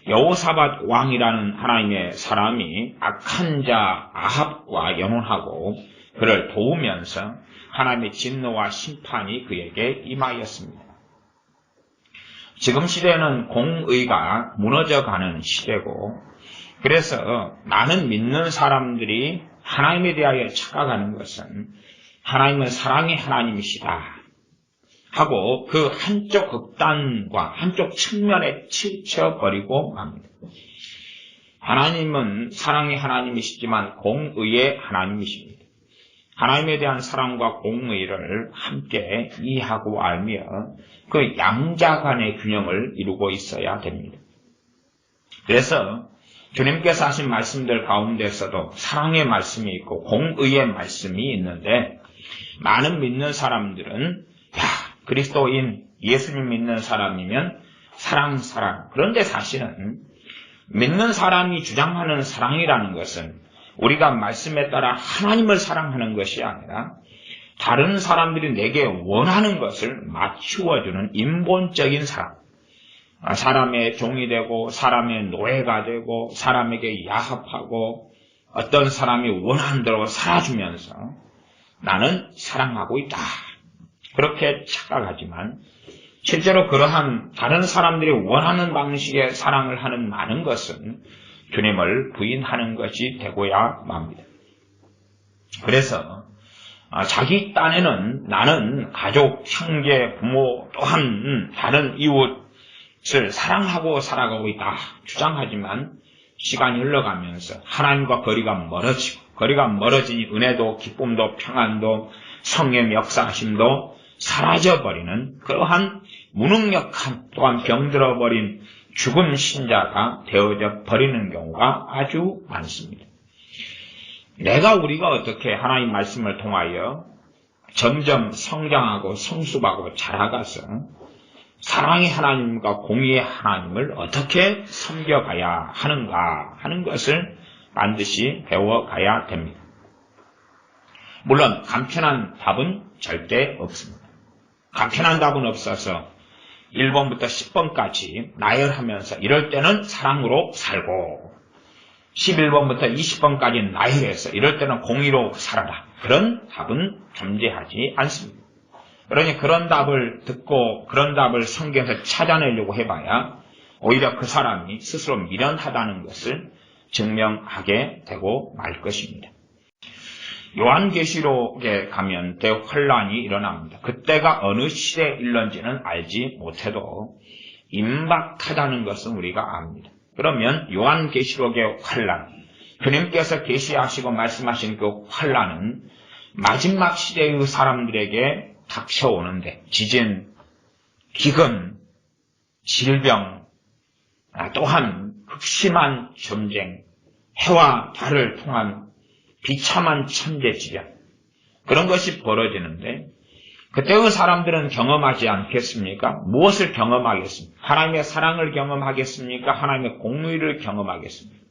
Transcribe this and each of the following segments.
여호사밧 왕이라는 하나님의 사람이 악한 자 아합과 연혼하고 그를 도우면서 하나님의 진노와 심판이 그에게 임하였습니다. 지금 시대는 공의가 무너져가는 시대고, 그래서 많은 믿는 사람들이 하나님에 대하여 착각하는 것은 하나님은 사랑의 하나님이시다 하고 그 한쪽 극단과 한쪽 측면에 치쳐버리고 맙니다. 하나님은 사랑의 하나님이시지만 공의의 하나님이십니다. 하나님에 대한 사랑과 공의를 함께 이해하고 알며 그 양자 간의 균형을 이루고 있어야 됩니다. 그래서 주님께서 하신 말씀들 가운데서도 사랑의 말씀이 있고 공의의 말씀이 있는데, 많은 믿는 사람들은 그리스도인 예수님 믿는 사람이면 사랑. 그런데 사실은 믿는 사람이 주장하는 사랑이라는 것은 우리가 말씀에 따라 하나님을 사랑하는 것이 아니라 다른 사람들이 내게 원하는 것을 맞추어주는 인본적인 사랑. 사람의 종이 되고 사람의 노예가 되고 사람에게 야합하고 어떤 사람이 원하는 대로 살아주면서 나는 사랑하고 있다, 그렇게 착각하지만 실제로 그러한 다른 사람들이 원하는 방식의 사랑을 하는 많은 것은 주님을 부인하는 것이 되고야 맙니다. 그래서 자기 딴에는 나는 가족, 형제, 부모 또한 다른 이웃을 사랑하고 살아가고 있다 주장하지만 시간이 흘러가면서 하나님과 거리가 멀어지니 은혜도 기쁨도 평안도 성령의 역사하심도 사라져버리는 그러한 무능력한 또한 병들어버린 죽은 신자가 되어져 버리는 경우가 아주 많습니다. 우리가 어떻게 하나님 말씀을 통하여 점점 성장하고 성숙하고 자라가서 사랑의 하나님과 공의의 하나님을 어떻게 섬겨가야 하는가 하는 것을 반드시 배워가야 됩니다. 물론 간편한 답은 절대 없습니다. 간편한 답은 없어서 1번부터 10번까지 나열하면서 이럴 때는 사랑으로 살고 11번부터 20번까지 나열해서 이럴 때는 공의로 살아라, 그런 답은 존재하지 않습니다. 그러니 그런 답을 듣고 그런 답을 성경에서 찾아내려고 해봐야 오히려 그 사람이 스스로 미련하다는 것을 증명하게 되고 말 것입니다. 요한계시록에 가면 대혼란이 일어납니다. 그때가 어느 시대에 일런지는 알지 못해도 임박하다는 것은 우리가 압니다. 그러면 요한계시록의 환란, 주님께서 계시하시고 말씀하신 그 환란은 마지막 시대의 사람들에게 닥쳐오는데 지진, 기근, 질병, 또한 극심한 전쟁, 해와 달을 통한 비참한 천재지변, 그런 것이 벌어지는데 그때의 사람들은 경험하지 않겠습니까? 무엇을 경험하겠습니까? 하나님의 사랑을 경험하겠습니까? 하나님의 공의를 경험하겠습니까?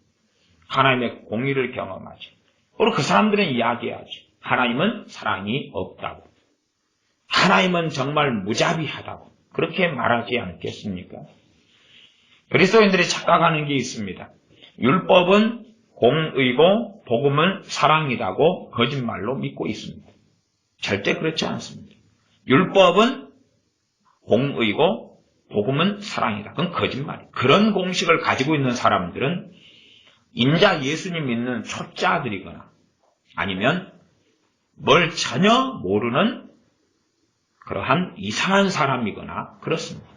하나님의 공의를 경험하죠. 그리고 그 사람들은 이야기하죠. 하나님은 사랑이 없다고, 하나님은 정말 무자비하다고 그렇게 말하지 않겠습니까? 그리스도인들이 착각하는 게 있습니다. 율법은 공의고 복음은 사랑이라고 거짓말로 믿고 있습니다. 절대 그렇지 않습니다. 율법은 공의고 복음은 사랑이다. 그건 거짓말이에요. 그런 공식을 가지고 있는 사람들은 인자 예수님 믿는 초짜들이거나 아니면 뭘 전혀 모르는 그러한 이상한 사람이거나 그렇습니다.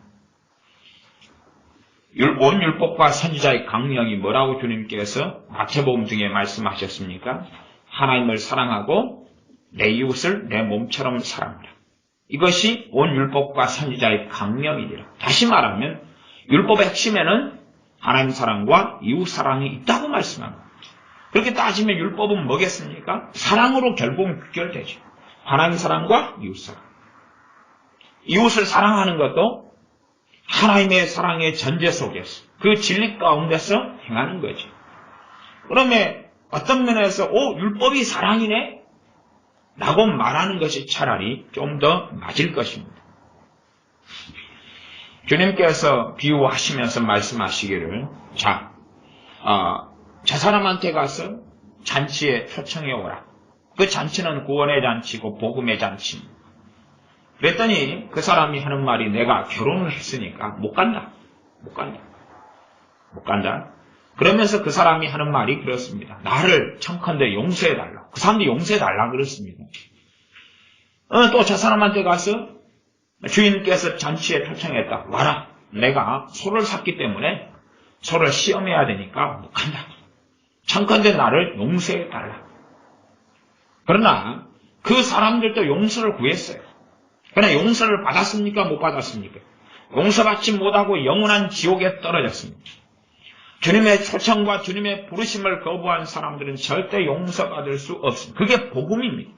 온 율법과 선지자의 강령이 뭐라고 주님께서 마태복음 등에 말씀하셨습니까? 하나님을 사랑하고 내 이웃을 내 몸처럼 사랑하라. 이것이 온 율법과 선지자의 강령이니라. 다시 말하면 율법의 핵심에는 하나님 사랑과 이웃 사랑이 있다고 말씀합니다. 그렇게 따지면 율법은 뭐겠습니까? 사랑으로 결국은 귀결되죠. 하나님 사랑과 이웃 사랑. 이웃을 사랑하는 것도 하나님의 사랑의 전제 속에서 그 진리 가운데서 행하는 거죠. 그러면 어떤 면에서 율법이 사랑이네? 라고 말하는 것이 차라리 좀 더 맞을 것입니다. 주님께서 비유하시면서 말씀하시기를, 저 사람한테 가서 잔치에 초청해 오라. 그 잔치는 구원의 잔치고 복음의 잔치입니다. 그랬더니 그 사람이 하는 말이, 내가 결혼을 했으니까 못 간다. 그러면서 그 사람이 하는 말이 그렇습니다. 나를 청컨대 용서해달라. 그 사람도 용서해달라 그렇습니다. 또 저 사람한테 가서 주인께서 잔치에 초청했다. 와라. 내가 소를 샀기 때문에 소를 시험해야 되니까 못 간다. 청컨대 나를 용서해달라. 그러나 그 사람들도 용서를 구했어요. 그러나 용서를 받았습니까? 못 받았습니까? 용서받지 못하고 영원한 지옥에 떨어졌습니다. 주님의 초청과 주님의 부르심을 거부한 사람들은 절대 용서받을 수 없습니다. 그게 복음입니다.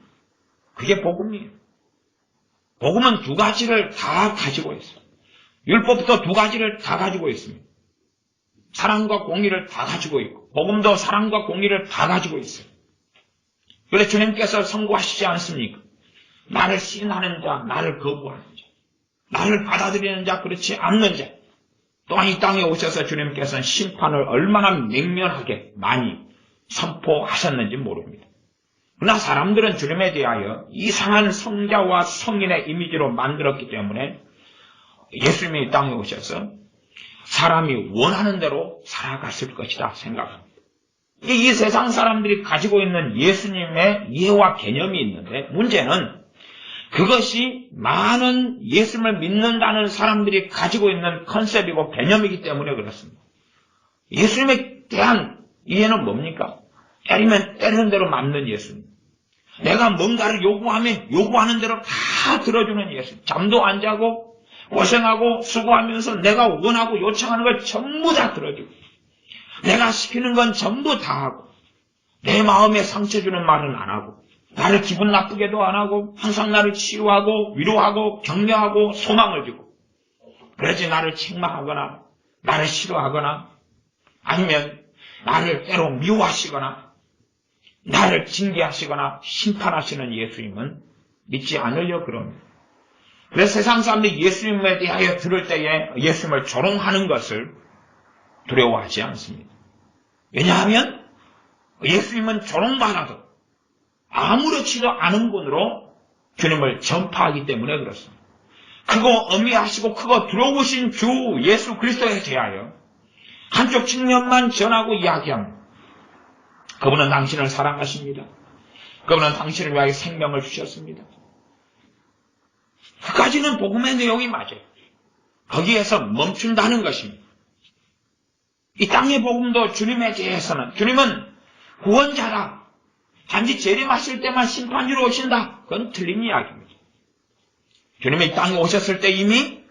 그게 복음이에요. 복음은 두 가지를 다 가지고 있어요. 율법도 두 가지를 다 가지고 있습니다. 사랑과 공의를 다 가지고 있고, 복음도 사랑과 공의를 다 가지고 있어요. 그래서 주님께서 선고하시지 않습니까? 나를 시인하는 자, 나를 거부하는 자, 나를 받아들이는 자, 그렇지 않는 자. 또한 이 땅에 오셔서 주님께서는 심판을 얼마나 맹렬하게 많이 선포하셨는지 모릅니다. 그러나 사람들은 주님에 대하여 이상한 성자와 성인의 이미지로 만들었기 때문에 예수님이 이 땅에 오셔서 사람이 원하는 대로 살아갔을 것이다 생각합니다. 이 세상 사람들이 가지고 있는 예수님의 이해와 개념이 있는데, 문제는 그것이 많은 예수님을 믿는다는 사람들이 가지고 있는 컨셉이고 개념이기 때문에 그렇습니다. 예수님에 대한 이해는 뭡니까? 때리면 때리는 대로 맞는 예수님. 내가 뭔가를 요구하면 요구하는 대로 다 들어주는 예수님. 잠도 안 자고 고생하고 수고하면서 내가 원하고 요청하는 걸 전부 다 들어주고, 내가 시키는 건 전부 다 하고, 내 마음에 상처 주는 말은 안 하고, 나를 기분 나쁘게도 안 하고, 항상 나를 치유하고 위로하고 격려하고 소망을 주고, 그러지 나를 책망하거나 나를 싫어하거나 아니면 나를 때로 미워하시거나 나를 징계하시거나 심판하시는 예수님은 믿지 않으려 그럽니다. 그래서 세상 사람들이 예수님에 대하여 들을 때에 예수님을 조롱하는 것을 두려워하지 않습니다. 왜냐하면 예수님은 조롱받아도 아무렇지도 않은 분으로 주님을 전파하기 때문에 그렇습니다. 크고 어미하시고 크고 두려우신 주 예수 그리스도에 대하여 한쪽 측면만 전하고 이야기합니다. 그분은 당신을 사랑하십니다. 그분은 당신을 위하여 생명을 주셨습니다. 그까지는 복음의 내용이 맞아요. 거기에서 멈춘다는 것입니다. 이 땅의 복음도 주님에 대해서는, 주님은 구원자다, 단지 재림하실 때만 심판주로 오신다, 그건 틀린 이야기입니다. 주님이 이 땅에 오셨을 때 이미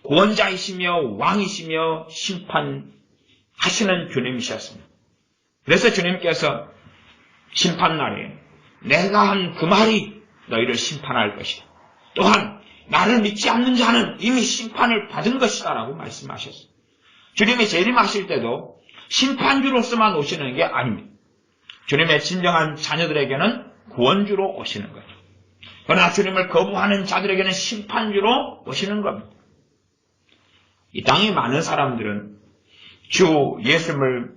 구원자이시며 왕이시며 심판하시는 주님이셨습니다. 그래서 주님께서 심판날에 내가 한 그 말이 너희를 심판할 것이다. 또한 나를 믿지 않는 자는 이미 심판을 받은 것이다 라고 말씀하셨어요. 주님이 재림하실 때도 심판주로서만 오시는 게 아닙니다. 주님의 진정한 자녀들에게는 구원주로 오시는 거죠. 그러나 주님을 거부하는 자들에게는 심판주로 오시는 겁니다. 이 땅의 많은 사람들은 주 예수님을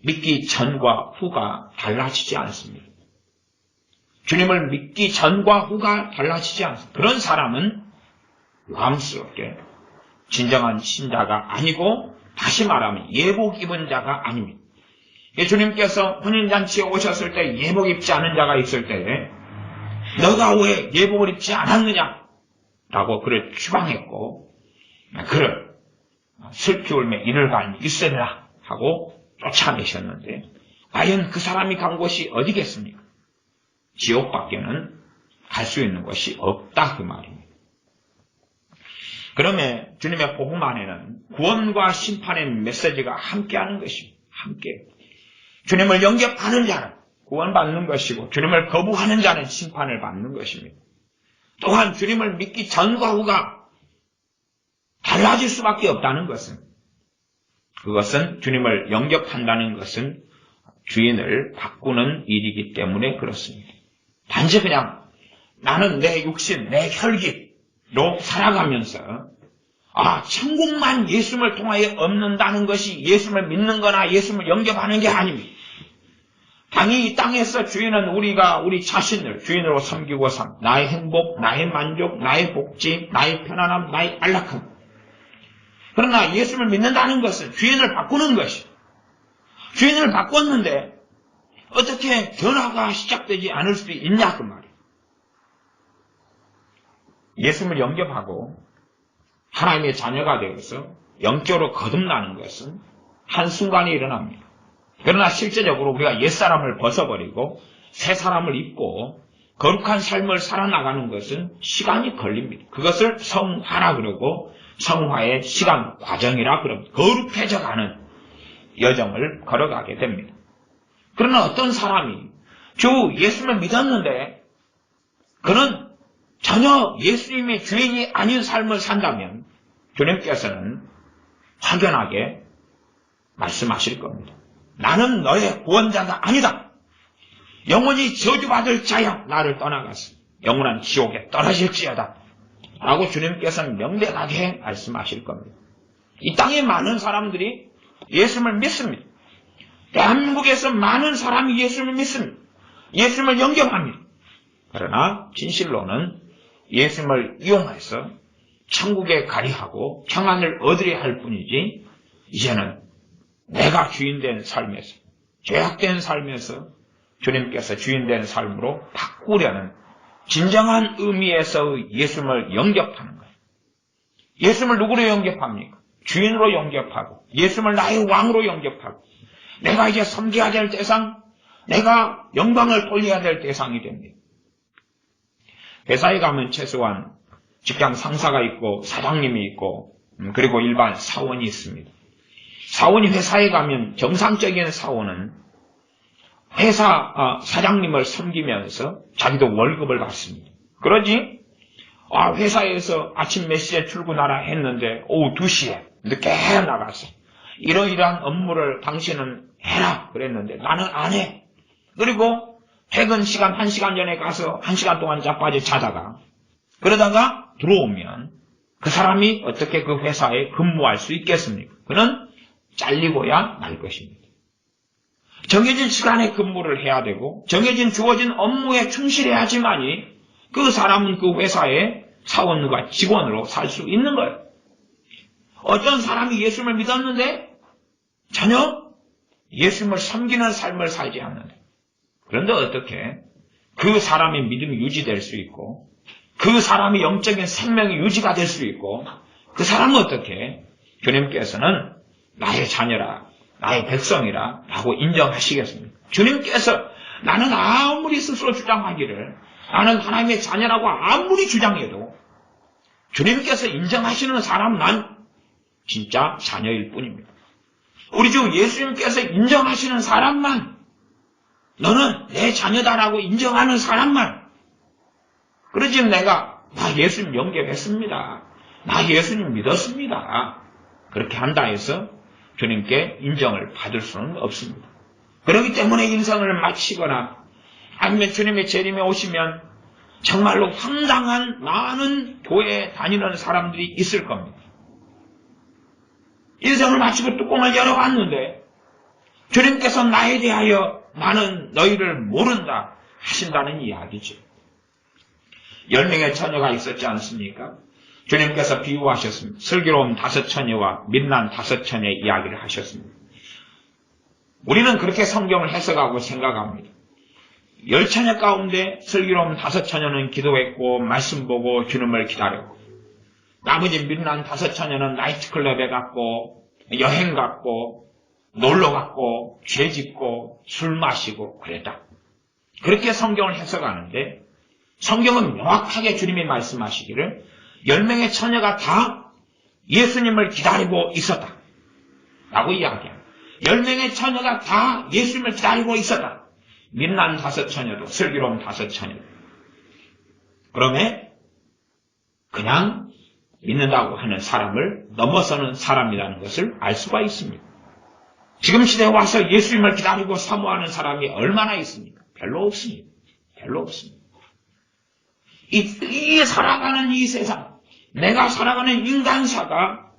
믿기 전과 후가 달라지지 않습니다. 주님을 믿기 전과 후가 달라지지 않습니다. 그런 사람은 유감스럽게 진정한 신자가 아니고, 다시 말하면 예복 입은 자가 아닙니다. 주님께서 혼인잔치에 오셨을 때 예복 입지 않은 자가 있을 때에 너가 왜 예복을 입지 않았느냐 라고 그를 추방했고, 그를 슬피 울며 이를 갈니 있으리라 하고 쫓아내셨는데, 과연 그 사람이 간 곳이 어디겠습니까? 지옥밖에는 갈 수 있는 곳이 없다 그 말입니다. 그러면 주님의 복음 안에는 구원과 심판의 메시지가 함께하는 것입니다. 함께. 주님을 영접하는 자는 구원받는 것이고, 주님을 거부하는 자는 심판을 받는 것입니다. 또한 주님을 믿기 전과 후가 달라질 수밖에 없다는 것은, 그것은 주님을 영접한다는 것은 주인을 바꾸는 일이기 때문에 그렇습니다. 단지 그냥 나는 내 육신, 내 혈기로 살아가면서 천국만 예수님을 통하여 얻는다는 것이 예수님을 믿는 거나 예수님을 영접하는 게 아닙니다. 당연히 이 땅에서 주인은 우리가 우리 자신을 주인으로 섬기고 나의 행복, 나의 만족, 나의 복지, 나의 편안함, 나의 안락함. 그러나 예수님을 믿는다는 것은 주인을 바꾸는 것이. 주인을 바꿨는데 어떻게 변화가 시작되지 않을 수 있냐 그 말이에요. 예수님을 영접하고 하나님의 자녀가 되어서 영적으로 거듭나는 것은 한순간에 일어납니다. 그러나 실제적으로 우리가 옛사람을 벗어버리고 새 사람을 입고 거룩한 삶을 살아나가는 것은 시간이 걸립니다. 그것을 성화라 그러고 성화의 시간 과정이라 그럽니다. 거룩해져 가는 여정을 걸어가게 됩니다. 그러나 어떤 사람이 주 예수님을 믿었는데 그는 전혀 예수님의 주인이 아닌 삶을 산다면 주님께서는 확연하게 말씀하실 겁니다. 나는 너의 구원자가 아니다. 영원히 저주받을 자야 나를 떠나가서 영원한 지옥에 떨어질지어다. 라고 주님께서는 명백하게 말씀하실 겁니다. 이 땅에 많은 사람들이 예수님을 믿습니다. 대한민국에서 많은 사람이 예수님을 믿습니다. 예수님을 영접합니다. 그러나 진실로는 예수님을 이용해서 천국에 가리하고 평안을 얻으려 할 뿐이지 이제는 내가 주인된 삶에서 죄악된 삶에서 주님께서 주인된 삶으로 바꾸려는 진정한 의미에서 예수님을 영접하는 거예요. 예수님을 누구로 영접합니까? 주인으로 영접하고 예수님을 나의 왕으로 영접하고 내가 이제 섬겨야 될 대상, 내가 영광을 돌려야 될 대상이 됩니다. 회사에 가면 최소한 직장 상사가 있고 사장님이 있고 그리고 일반 사원이 있습니다. 사원이 회사에 가면 정상적인 사원은 회사 사장님을 섬기면서 자기도 월급을 받습니다. 그러지 회사에서 아침 몇 시에 출근하라 했는데 오후 2시에 늦게 나갔어. 이러이러한 업무를 당신은 해라 그랬는데 나는 안 해. 그리고 퇴근 시간 1시간 전에 가서 1시간 동안 자빠져 자다가 그러다가 들어오면 그 사람이 어떻게 그 회사에 근무할 수 있겠습니까? 그는 잘리고야 말 것입니다. 정해진 시간에 근무를 해야 되고 정해진 주어진 업무에 충실해야지만이 그 사람은 그 회사의 사원과 직원으로 살 수 있는 거예요. 어떤 사람이 예수님을 믿었는데 전혀 예수님을 섬기는 삶을 살지 않는다. 그런데 어떻게 그 사람의 믿음이 유지될 수 있고 그 사람의 영적인 생명이 유지가 될 수 있고 그 사람은 어떻게 주님께서는 나의 자녀라 나의 백성이라 라고 인정하시겠습니까? 주님께서 나는 아무리 스스로 주장하기를 나는 하나님의 자녀라고 아무리 주장해도 주님께서 인정하시는 사람 난 진짜 자녀일 뿐입니다. 우리 주 예수님께서 인정하시는 사람만 너는 내 자녀다라고 인정하는 사람만 그러지 내가 나 예수님 영접했습니다. 나 예수님 믿었습니다. 그렇게 한다 해서 주님께 인정을 받을 수는 없습니다. 그렇기 때문에 인생을 마치거나 아니면 주님의 재림에 오시면 정말로 황당한 많은 교회에 다니는 사람들이 있을 겁니다. 인생을 마치고 뚜껑을 열어봤는데 주님께서 나에 대하여 나는 너희를 모른다 하신다는 이야기죠. 10명의 처녀가 있었지 않습니까? 주님께서 비유하셨습니다. 슬기로운 5처녀와 민난 5처녀의 이야기를 하셨습니다. 우리는 그렇게 성경을 해석하고 생각합니다. 10처녀 가운데 슬기로운 5처녀는 기도했고 말씀 보고 주님을 기다렸고 나머지 민난 5처녀는 나이트클럽에 갔고 여행 갔고 놀러 갔고 죄 짓고 술 마시고 그랬다. 그렇게 성경을 해석하는데 성경은 명확하게 주님이 말씀하시기를 10명의 처녀가 다 예수님을 기다리고 있었다. 라고 이야기합니다. 10명의 처녀가 다 예수님을 기다리고 있었다. 민난 5처녀도 슬기로운 5처녀도. 그러면 그냥 믿는다고 하는 사람을 넘어서는 사람이라는 것을 알 수가 있습니다. 지금 시대에 와서 예수님을 기다리고 사모하는 사람이 얼마나 있습니까? 별로 없습니다. 별로 없습니다. 이 살아가는 이 세상, 내가 살아가는 인간사가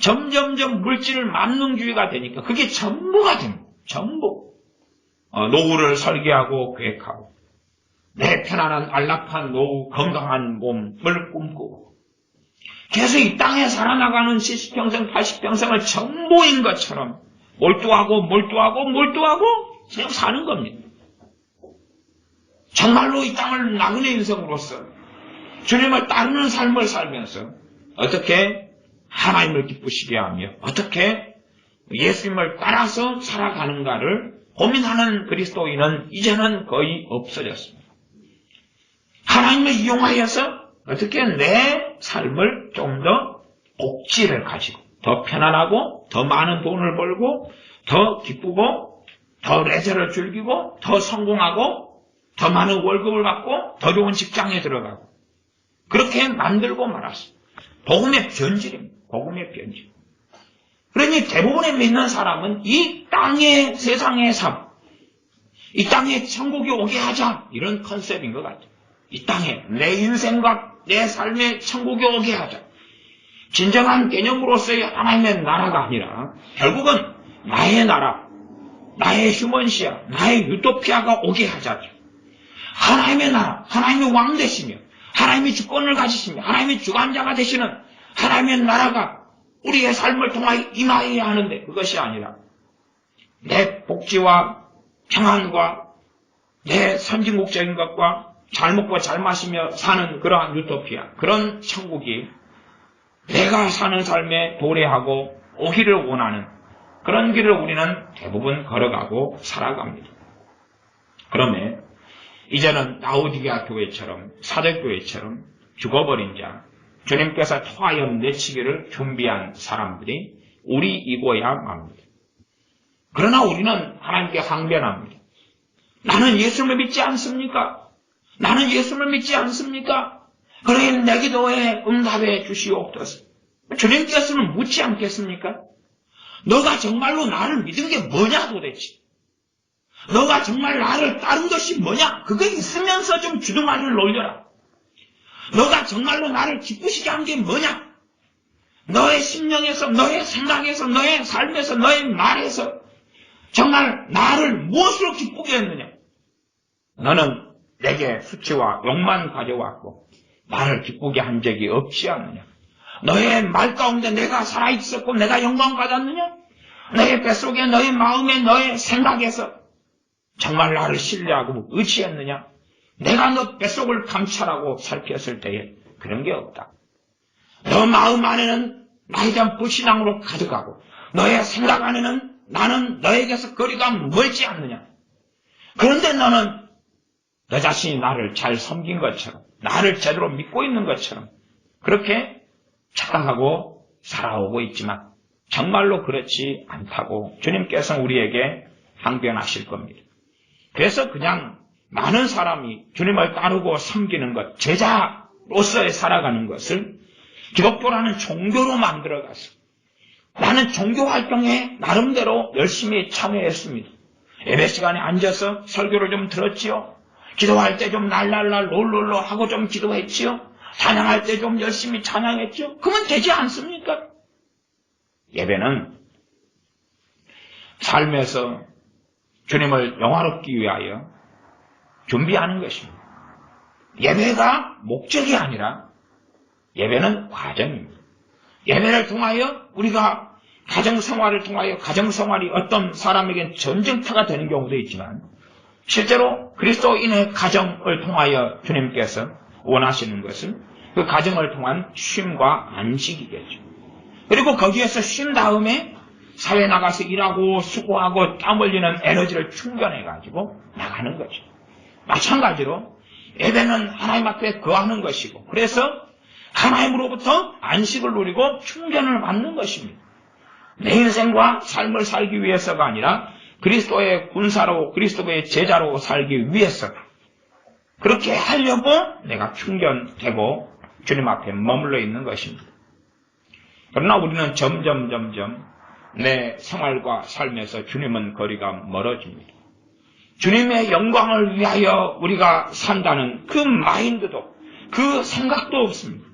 점점점 물질 만능주의가 되니까 그게 전부가 됩니다. 전부. 노후를 설계하고 계획하고 내 편안한 안락한 노후, 건강한 몸을 꿈꾸고 계속 이 땅에 살아나가는 70평생, 80평생을 전부인 것처럼 몰두하고 그냥 사는 겁니다. 정말로 이 땅을 나그네 인생으로서 주님을 따르는 삶을 살면서 어떻게 하나님을 기쁘시게 하며 어떻게 예수님을 따라서 살아가는가를 고민하는 그리스도인은 이제는 거의 없어졌습니다. 하나님을 이용하여서 어떻게 내 삶을 좀 더 복지를 가지고 더 편안하고 더 많은 돈을 벌고 더 기쁘고 더 레저를 즐기고 더 성공하고 더 많은 월급을 받고 더 좋은 직장에 들어가고 그렇게 만들고 말았습니다. 복음의 변질입니다. 복음의 변질. 그러니 대부분의 믿는 사람은 이 땅의 세상의 삶, 이 땅에 천국이 오게 하자 이런 컨셉인 것 같아요. 이 땅에 내 인생과 내 삶에 천국이 오게 하자. 진정한 개념으로서의 하나님의 나라가 아니라 결국은 나의 나라, 나의 휴먼시아, 나의 유토피아가 오게 하자죠. 하나님의 나라, 하나님의 왕 되시며 하나님의 주권을 가지시며 하나님의 주관자가 되시는 하나님의 나라가 우리의 삶을 통하여 임하여야 하는데 그것이 아니라 내 복지와 평안과 내 선진국적인 것과 잘 먹고 잘 마시며 사는 그러한 유토피아, 그런 천국이 내가 사는 삶에 도래하고 오기를 원하는 그런 길을 우리는 대부분 걸어가고 살아갑니다. 그러면 이제는 라오디게아 교회처럼 사도교회처럼 죽어버린 자, 주님께서 토하여 내치기를 준비한 사람들이 우리이고야 맙니다. 그러나 우리는 하나님께 항변합니다. 나는 예수님을 믿지 않습니까? 나는 예수님을 믿지 않습니까? 그러니 내 기도에 응답해 주시옵소서. 주님께서는 묻지 않겠습니까? 너가 정말로 나를 믿은 게 뭐냐 도대체? 너가 정말 나를 따른 것이 뭐냐? 그거 있으면서 좀 주둥아리를 놀려라. 너가 정말로 나를 기쁘시게 한 게 뭐냐? 너의 심령에서, 너의 생각에서, 너의 삶에서, 너의 말에서 정말 나를 무엇으로 기쁘게 했느냐? 너는 내게 수치와 욕만 가져왔고 나를 기쁘게 한 적이 없지 않느냐? 너의 말 가운데 내가 살아있었고 내가 영광 받았느냐? 너의 뱃속에, 너의 마음에, 너의 생각에서 정말 나를 신뢰하고 의지했느냐? 내가 너 뱃속을 감찰하고 살폈을 때에 그런 게 없다. 너 마음 안에는 나에 대한 불신앙으로 가득하고 너의 생각 안에는 나는 너에게서 거리가 멀지 않느냐? 그런데 너는 너 자신이 나를 잘 섬긴 것처럼 나를 제대로 믿고 있는 것처럼 그렇게 착각하고 살아오고 있지만 정말로 그렇지 않다고 주님께서는 우리에게 항변하실 겁니다. 그래서 그냥 많은 사람이 주님을 따르고 섬기는 것, 제자로서의 살아가는 것을 기독교라는 종교로 만들어가서 나는 종교활동에 나름대로 열심히 참여했습니다. 예배 시간에 앉아서 설교를 좀 들었지요. 기도할 때 좀 랄랄랄 롤롤로 하고 좀 기도했지요. 찬양할 때 좀 열심히 찬양했지요. 그러면 되지 않습니까? 예배는 삶에서 주님을 영화롭기 위하여 준비하는 것입니다. 예배가 목적이 아니라 예배는 과정입니다. 예배를 통하여 우리가 가정생활을 통하여 가정생활이 어떤 사람에겐 전쟁터가 되는 경우도 있지만 실제로 그리스도인의 가정을 통하여 주님께서 원하시는 것은 그 가정을 통한 쉼과 안식이겠죠. 그리고 거기에서 쉰 다음에 사회 나가서 일하고 수고하고 땀 흘리는 에너지를 충전해가지고 나가는 거죠. 마찬가지로 예배는 하나님 앞에 거하는 것이고 그래서 하나님으로부터 안식을 누리고 충전을 받는 것입니다. 내 인생과 삶을 살기 위해서가 아니라 그리스도의 군사로 그리스도의 제자로 살기 위해서 그렇게 하려고 내가 충전되고 주님 앞에 머물러 있는 것입니다. 그러나 우리는 점점 내 생활과 삶에서 주님은 거리가 멀어집니다. 주님의 영광을 위하여 우리가 산다는 그 마인드도 그 생각도 없습니다.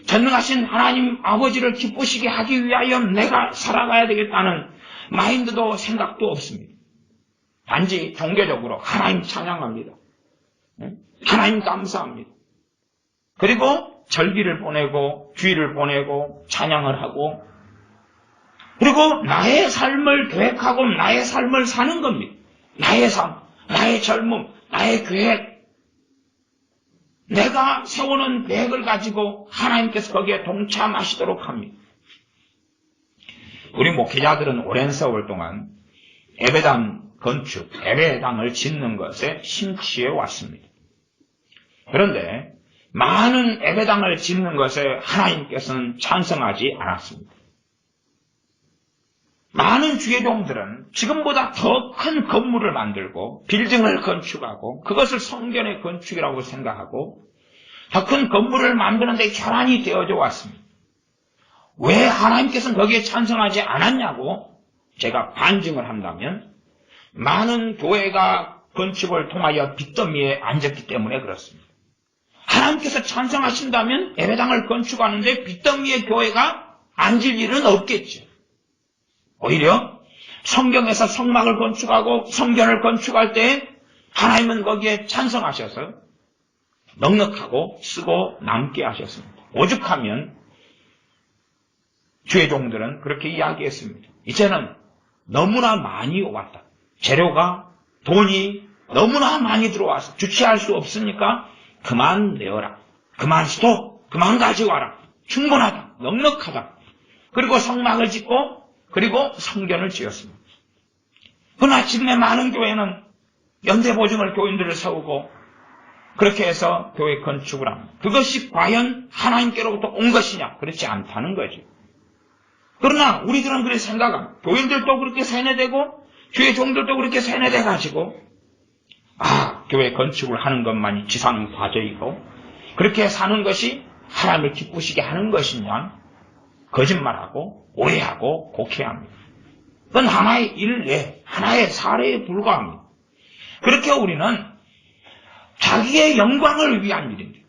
전능하신 하나님 아버지를 기쁘시게 하기 위하여 내가 살아가야 되겠다는 마인드도 생각도 없습니다. 단지 종교적으로 하나님 찬양합니다. 하나님 감사합니다. 그리고 절기를 보내고 주일을 보내고 찬양을 하고 그리고 나의 삶을 계획하고 나의 삶을 사는 겁니다. 나의 삶, 나의 젊음, 나의 계획. 내가 세우는 계획을 가지고 하나님께서 거기에 동참하시도록 합니다. 우리 목회자들은 오랜 세월 동안 예배당 건축, 예배당을 짓는 것에 심취해 왔습니다. 그런데 많은 예배당을 짓는 것에 하나님께서는 찬성하지 않았습니다. 많은 주의종들은 지금보다 더 큰 건물을 만들고 빌딩을 건축하고 그것을 성전의 건축이라고 생각하고 더 큰 건물을 만드는 데 혈안이 되어져 왔습니다. 왜 하나님께서는 거기에 찬성하지 않았냐고 제가 반증을 한다면 많은 교회가 건축을 통하여 빚더미에 앉았기 때문에 그렇습니다. 하나님께서 찬성하신다면 예배당을 건축하는데 빚더미의 교회가 앉을 일은 없겠죠. 오히려 성경에서 성막을 건축하고 성전을 건축할 때 하나님은 거기에 찬성하셔서 넉넉하고 쓰고 남게 하셨습니다. 오죽하면 주의 종들은 그렇게 이야기했습니다. 이제는 너무나 많이 왔다. 재료가 돈이 너무나 많이 들어와서 주체할 수 없으니까 그만 내어라. 그만 스톱. 그만 가져와라. 충분하다. 넉넉하다. 그리고 성막을 짓고 그리고 성전을 지었습니다. 그러나 지금의 많은 교회는 연대보증을 교인들을 세우고 그렇게 해서 교회 건축을 합니다. 그것이 과연 하나님께로부터 온 것이냐? 그렇지 않다는 거죠. 그러나 우리들은 그렇게 생각합니다. 교인들도 그렇게 세뇌되고 교회 종들도 그렇게 세뇌돼가지고 교회 건축을 하는 것만이 지상 과제이고 그렇게 사는 것이 하나님을 기쁘시게 하는 것이냐? 거짓말하고 오해하고 곡해합니다. 그건 하나의 일례, 하나의 사례에 불과합니다. 그렇게 우리는 자기의 영광을 위한 일입니다.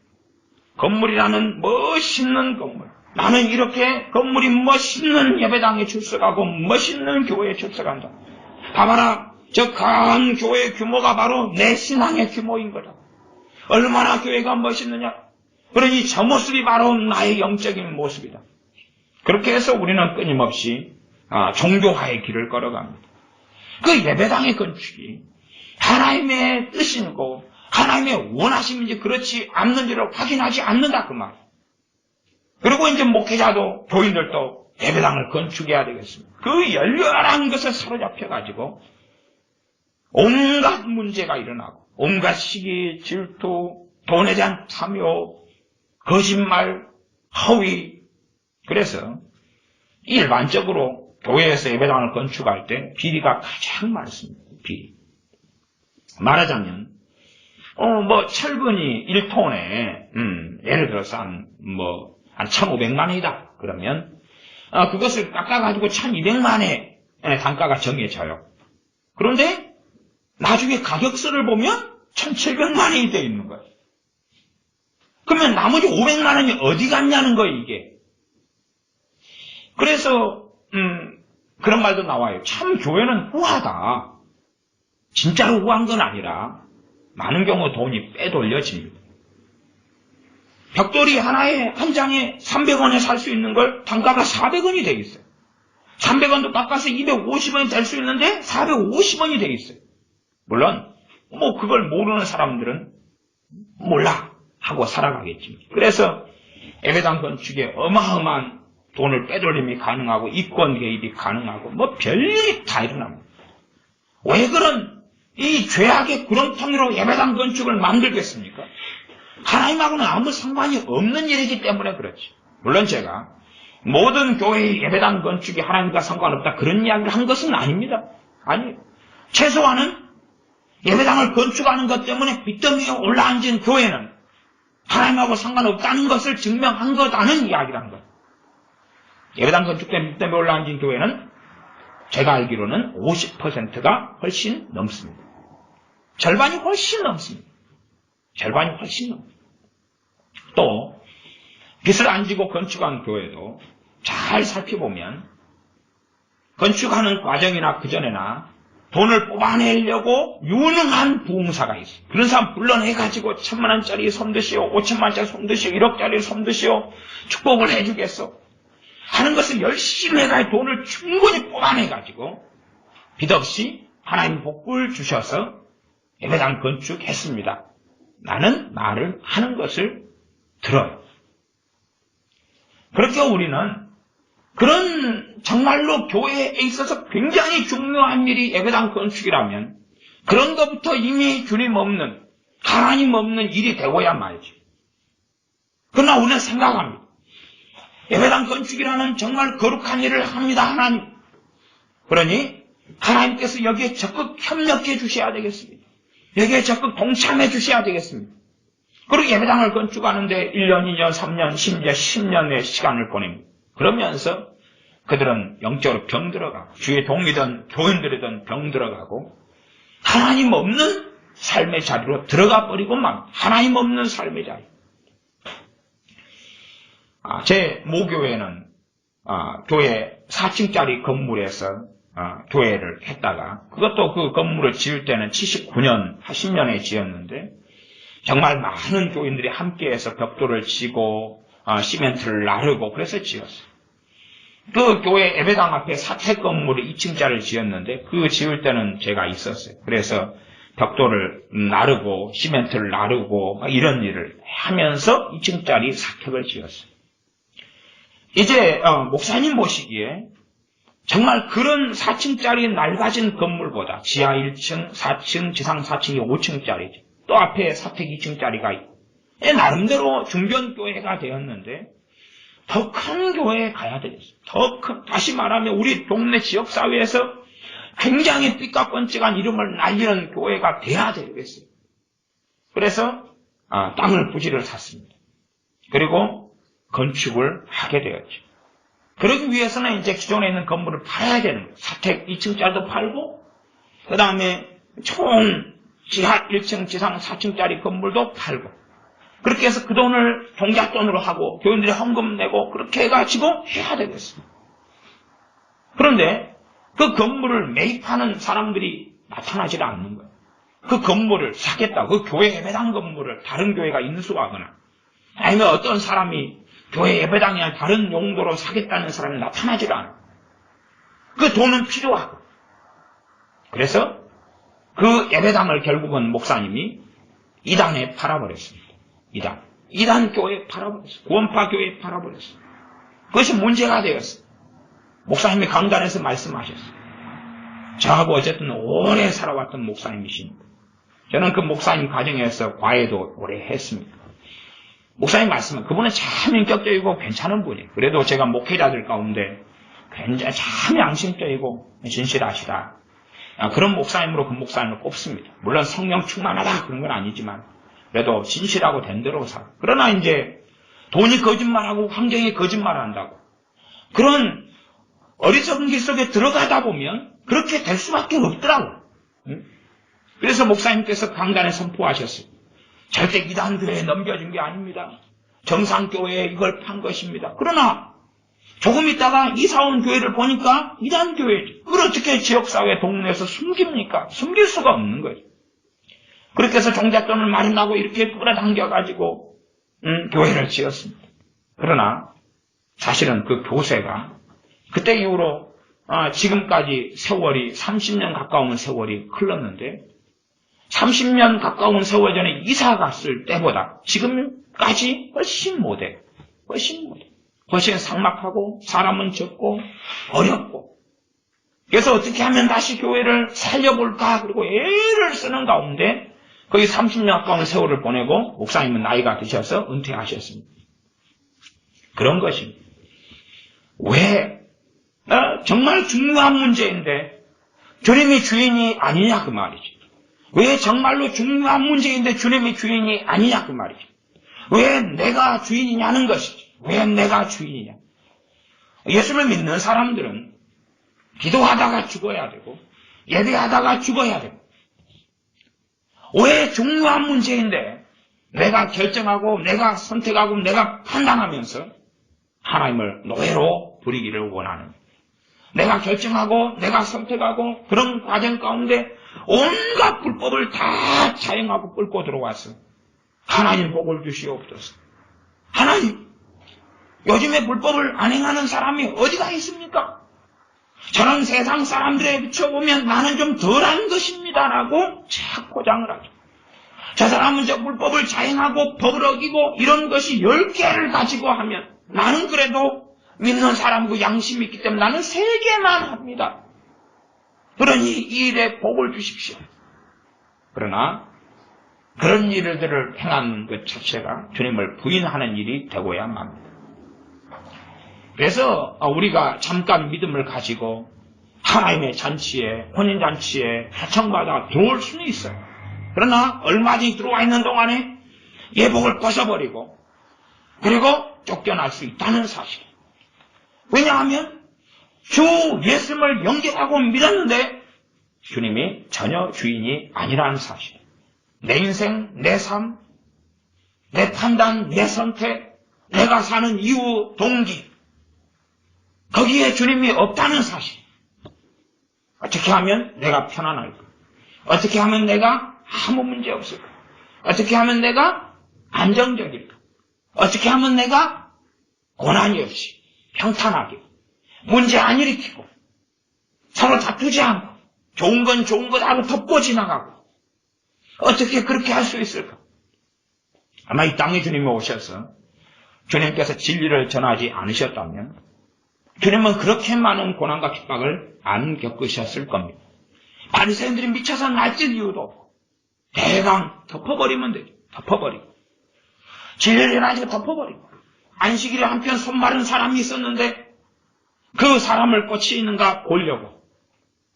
건물이라는 멋있는 건물. 나는 이렇게 건물이 멋있는 예배당에 출석하고 멋있는 교회에 출석한다. 봐봐라, 저 강한 교회의 규모가 바로 내 신앙의 규모인 거다. 얼마나 교회가 멋있느냐. 그러니 저 모습이 바로 나의 영적인 모습이다. 그렇게 해서 우리는 끊임없이 종교화의 길을 걸어갑니다. 그 예배당의 건축이 하나님의 뜻이고 하나님의 원하심인지 그렇지 않는지를 확인하지 않는다 그 말. 그리고 이제 목회자도 교인들도 예배당을 건축해야 되겠습니다. 그 열렬한 것에 사로잡혀가지고 온갖 문제가 일어나고 온갖 시기, 질투, 돈에 대한 탐욕, 거짓말, 허위. 그래서 일반적으로 교회에서 예배당을 건축할 때 비리가 가장 많습니다. 비리. 말하자면 철근이 1톤에 예를 들어서 한 1,500만 원이다. 그러면 그것을 깎아가지고 1,200만 원의 단가가 정해져요. 그런데 나중에 가격서를 보면 1,700만 원이 되어 있는 거예요. 그러면 나머지 500만 원이 어디 갔냐는 거예요, 이게. 그래서 그런 말도 나와요. 참 교회는 후하다. 진짜로 후한 건 아니라 많은 경우 돈이 빼돌려집니다. 벽돌이 하나에 한 장에 300원에 살 수 있는 걸 단가가 400원이 돼 있어요. 300원도 깎아서 250원이 될 수 있는데 450원이 돼 있어요. 물론 그걸 모르는 사람들은 몰라 하고 살아가겠지. 그래서 예배당 건축에 어마어마한 돈을 빼돌림이 가능하고 이권 개입이 가능하고 별일이 다 일어납니다. 왜 그런 이 죄악의 구렁텅이로 예배당 건축을 만들겠습니까? 하나님하고는 아무 상관이 없는 일이기 때문에 그렇지. 물론 제가 모든 교회의 예배당 건축이 하나님과 상관없다 그런 이야기를 한 것은 아닙니다. 아니에요. 최소한은 예배당을 건축하는 것 때문에 빚더미에 올라앉은 교회는 하나님하고 상관없다는 것을 증명한 거다는 이야기라는 거예요. 예배당 건축 때문에 빚더미에 올라앉은 교회는 제가 알기로는 50%가 훨씬 넘습니다. 절반이 훨씬 넘습니다. 절반이 훨씬 넘습니다. 또 빚을 안 지고 건축한 교회도 잘 살펴보면 건축하는 과정이나 그전에나 돈을 뽑아내려고 유능한 부흥사가 있어요. 그런 사람 불러내가지고 1,000만원짜리 손드시오, 5천만원짜리 손드시오, 1억짜리 손드시오, 축복을 해주겠어 하는 것을 열심히 해가 돈을 충분히 뽑아내가지고 빚 없이 하나님 복을 주셔서 예배당 건축했습니다. 나는 말을 하는 것을 들어요. 그렇게 우리는 그런 정말로 교회에 있어서 굉장히 중요한 일이 예배당 건축이라면 그런 것부터 이미 주님 없는, 하나님 없는 일이 되어야 말이죠. 그러나 우리는 생각합니다. 예배당 건축이라는 정말 거룩한 일을 합니다, 하나님. 그러니 하나님께서 여기에 적극 협력해 주셔야 되겠습니다. 여기에 적극 동참해 주셔야 되겠습니다. 그리고 예배당을 건축하는데 1년, 2년, 3년, 심지어 10년의 시간을 보냅니다. 그러면서 그들은 영적으로 병들어가고 주의 동이든 교인들이든 병들어가고 하나님 없는 삶의 자리로 들어가 버리고 막 하나님 없는 삶의 자리. 제 모교회는 교회 4층짜리 건물에서 교회를 했다가 그것도 그 건물을 지을 때는 79년, 80년에 지었는데 정말 많은 교인들이 함께해서 벽돌을 치고 시멘트를 나르고 그래서 지었어요. 그 교회 예배당 앞에 사택 건물을 2층짜리를 지었는데 그 지을 때는 제가 있었어요. 그래서 벽돌을 나르고 시멘트를 나르고 이런 일을 하면서 2층짜리 사택을 지었어요. 이제 목사님 보시기에 정말 그런 4층짜리 낡아진 건물보다 지하 1층, 4층, 지상 4층이 5층짜리죠. 또 앞에 사택 2층짜리가 있고 나름대로 중견교회가 되었는데 더 큰 교회에 가야 되겠어요. 더 큰, 다시 말하면 우리 동네 지역사회에서 굉장히 삐까뻔쩍한 이름을 날리는 교회가 돼야 되겠어요. 그래서 땅을 부지를 샀습니다. 그리고 건축을 하게 되었죠. 그러기 위해서는 이제 기존에 있는 건물을 팔아야 되는 거예요. 사택 2층짜리도 팔고 그 다음에 총 지하 1층, 지상 4층짜리 건물도 팔고 그렇게 해서 그 돈을 종잣돈으로 하고 교인들이 헌금 내고 그렇게 해가지고 해야 되겠습니다. 그런데 그 건물을 매입하는 사람들이 나타나지 않는 거예요. 그 건물을 사겠다고 그 교회 예배당 건물을 다른 교회가 인수하거나 아니면 어떤 사람이 교회 예배당이 아니라 다른 용도로 사겠다는 사람이 나타나지 않아요. 그 돈은 필요하고 그래서 그 예배당을 결국은 목사님이 이단에 팔아버렸습니다. 이단 교회에 팔아버렸어요. 구원파 교회에 팔아버렸어요. 그것이 문제가 되었어요. 목사님이 강단에서 말씀하셨어요. 저하고 어쨌든 오래 살아왔던 목사님이십니다. 저는 그 목사님 가정에서 과외도 오래 했습니다. 목사님 말씀은 그분은 참 인격적이고 괜찮은 분이에요. 그래도 제가 목회자들 가운데 굉장히 참 양심적이고 진실하시다. 그런 목사님으로 그 목사님을 꼽습니다. 물론 성령 충만하다 그런 건 아니지만 그래도 진실하고 된 대로 살아. 그러나 이제 돈이 거짓말하고 환경이 거짓말한다고 그런 어리석은 길 속에 들어가다 보면 그렇게 될 수밖에 없더라고요. 그래서 목사님께서 강단에 선포하셨어요. 절대 이단교회에 넘겨준 게 아닙니다. 정상교회에 이걸 판 것입니다. 그러나 조금 있다가 이사온 교회를 보니까 이단교회죠. 그걸 어떻게 지역사회 동네에서 숨깁니까? 숨길 수가 없는 거죠. 그렇게 해서 종잣돈을 마련하고 이렇게 끌어당겨가지고 교회를 지었습니다. 그러나 사실은 그 교세가 그때 이후로 지금까지 세월이 30년 가까운 세월이 흘렀는데 30년 가까운 세월 전에 이사 갔을 때보다 지금까지 훨씬 못해. 훨씬 삭막하고 사람은 적고 어렵고 그래서 어떻게 하면 다시 교회를 살려볼까 그리고 애를 쓰는 가운데 거의 30년 가까운 세월을 보내고 목사님은 나이가 드셔서 은퇴하셨습니다. 그런 것입니다. 왜 정말 중요한 문제인데 주님이 주인이 아니냐 그 말이죠. 왜 정말로 중요한 문제인데 주님이 주인이 아니냐 그 말이죠. 왜 내가 주인이냐는 것이죠. 왜 내가 주인이냐. 예수를 믿는 사람들은 기도하다가 죽어야 되고 예배하다가 죽어야 되고 왜 중요한 문제인데 내가 결정하고 내가 선택하고 내가 판단하면서 하나님을 노예로 부리기를 원하는, 내가 결정하고 내가 선택하고 그런 과정 가운데 온갖 불법을 다 자행하고 끌고 들어와서 하나님 복을 주시옵소서. 하나님, 요즘에 불법을 안 행하는 사람이 어디가 있습니까? 저는 세상 사람들에 비춰보면 나는 좀 덜한 것입니다라고 착 포장을 하죠. 저 사람은 저 불법을 자행하고 법을 어기고 이런 것이 10개를 가지고 하면 나는 그래도 믿는 사람이고 양심이 있기 때문에 나는 3개만 합니다. 그러니 이 일에 복을 주십시오. 그러나 그런 일들을 행하는 것 자체가 주님을 부인하는 일이 되고야 합니다. 그래서 우리가 잠깐 믿음을 가지고 하나님의 잔치에, 혼인잔치에 초청받아 들어올 수는 있어요. 그러나 얼마든지 들어와 있는 동안에 예복을 벗어버리고 그리고 쫓겨날 수 있다는 사실. 왜냐하면 주 예수님을 영접하고 믿었는데 주님이 전혀 주인이 아니라는 사실. 내 인생, 내 삶, 내 판단, 내 선택, 내가 사는 이유, 동기, 거기에 주님이 없다는 사실. 어떻게 하면 내가 편안할까? 어떻게 하면 내가 아무 문제 없을까? 어떻게 하면 내가 안정적일까? 어떻게 하면 내가 고난이 없이 평탄하게 문제 안 일으키고 서로 다투지 않고 좋은 건 좋은 것 하고 덮고 지나가고 어떻게 그렇게 할 수 있을까? 아마 이 땅에 주님이 오셔서 주님께서 진리를 전하지 않으셨다면 주님은 그렇게 많은 고난과 핍박을 안 겪으셨을 겁니다. 바리새인들이 미쳐서 날뛸 이유도 없고 대강 덮어버리면 되죠. 덮어버리고 진리를 가지고 덮어버리고 안식일에 한편 손 마른 사람이 있었는데 그 사람을 꽂히 있는가 보려고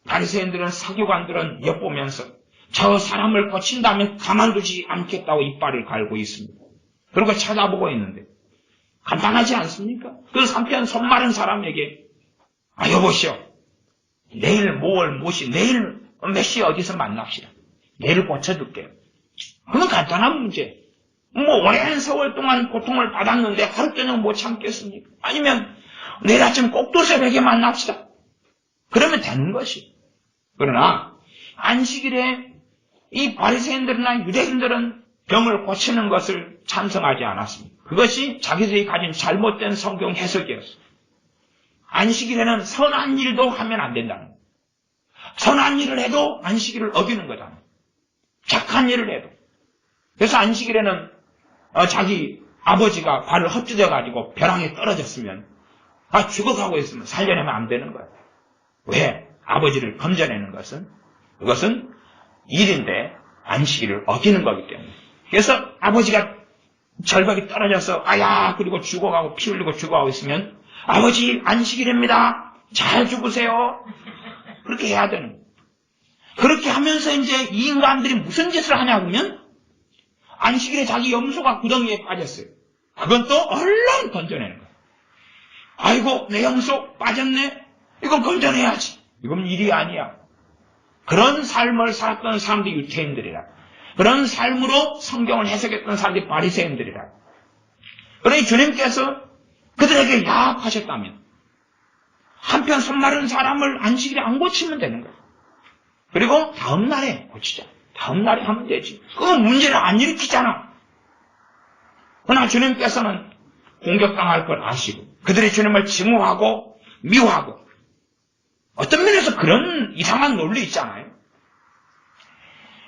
바리새인들은 서기관들은 엿보면서 저 사람을 고친다면 가만두지 않겠다고 이빨을 갈고 있습니다. 그리고 찾아보고 있는데 간단하지 않습니까? 그 한편 손 마른 사람에게 여보시오, 내일 뭐월 무엇이 내일 몇 시에 어디서 만납시다. 내일 고쳐줄게요. 그건 간단한 문제. 오랜 세월 동안 고통을 받았는데 하루 저녁 못 참겠습니까? 아니면 내일 아침 꼭두새벽에 만납시다. 그러면 되는 것이. 그러나 안식일에 이 바리새인들이나 유대인들은 병을 고치는 것을 찬성하지 않았습니다. 그것이 자기들이 가진 잘못된 성경 해석이었어요. 안식일에는 선한 일도 하면 안 된다는 거예요. 선한 일을 해도 안식일을 어기는 거잖아요. 착한 일을 해도. 그래서 안식일에는 자기 아버지가 발을 헛디뎌가지고 벼랑에 떨어졌으면 죽어가고 있으면 살려내면 안 되는 거예요. 왜? 아버지를 건져내는 것은 그것은 일인데 안식일을 어기는 거기 때문에. 그래서 아버지가 절벽이 떨어져서 그리고 죽어가고 피 흘리고 죽어가고 있으면 아버지 안식일입니다. 잘 죽으세요. 그렇게 해야 되는 거예요. 그렇게 하면서 이제 이 인간들이 무슨 짓을 하냐면 안식일에 자기 염소가 구덩이에 빠졌어요. 그건 또 얼른 건져내는 거예요. 아이고 내 염소 빠졌네. 이건 건져내야지. 이건 일이 아니야. 그런 삶을 살았던 사람들이 유태인들이라. 그런 삶으로 성경을 해석했던 사람들이 바리새인들이라. 그러니 주님께서 그들에게 야합하셨다면 한편 손 마른 사람을 안식일에 안 고치면 되는 거예요. 그리고 다음 날에 고치자. 다음 날에 하면 되지. 그 문제를 안 일으키잖아. 그러나 주님께서는 공격당할 걸 아시고 그들이 주님을 증오하고 미워하고 어떤 면에서 그런 이상한 논리 있잖아요.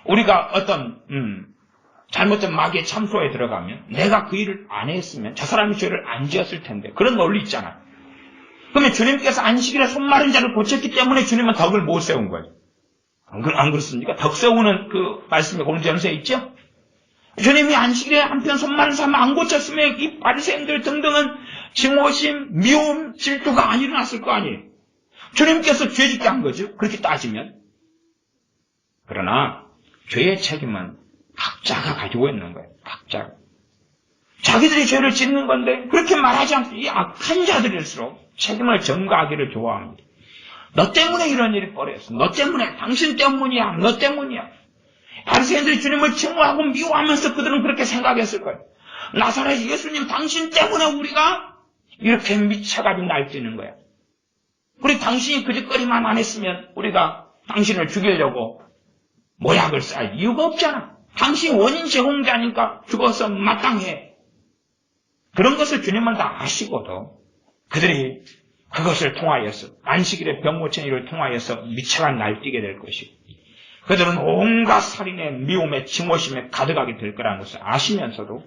우리가 어떤 잘못된 마귀의 참소에 들어가면 내가 그 일을 안 했으면 저 사람이 죄를 안 지었을 텐데 그런 논리 있잖아요. 그러면 주님께서 안식일에 손 마른 자를 고쳤기 때문에 주님은 덕을 못 세운 거예요. 안 그렇습니까? 덕 세우는 그 말씀이 고린도전서에 있죠? 주님이 안식일에 한편 손 마른 사람을 안 고쳤으면 이 바리새인들 등등은 증오심, 미움, 질투가 안 일어났을 거 아니에요. 주님께서 죄짓게 한 거죠. 그렇게 따지면. 그러나 죄의 책임은 각자가 가지고 있는 거예요. 각자가. 자기들이 죄를 짓는 건데 그렇게 말하지 않고 이 악한 자들일수록 책임을 전가하기를 좋아합니다. 너 때문에 이런 일이 벌어졌어. 너 때문에, 당신 때문이야. 너 때문이야. 바리새인들이 주님을 증오하고 미워하면서 그들은 그렇게 생각했을 거예요. 나사렛 예수님 당신 때문에 우리가 이렇게 미쳐가지고 날뛰는 거야. 우리 당신이 그 짓거리만 안 했으면 우리가 당신을 죽이려고 모약을 쌓을 이유가 없잖아. 당신 원인 제공자니까 죽어서 마땅해. 그런 것을 주님은 다 아시고도 그들이 그것을 통하여서 안식일의 병고천일을 통하여서 미쳐가 날뛰게 될 것이고 그들은 온갖 살인의 미움의 증오심에 가득하게 될 거라는 것을 아시면서도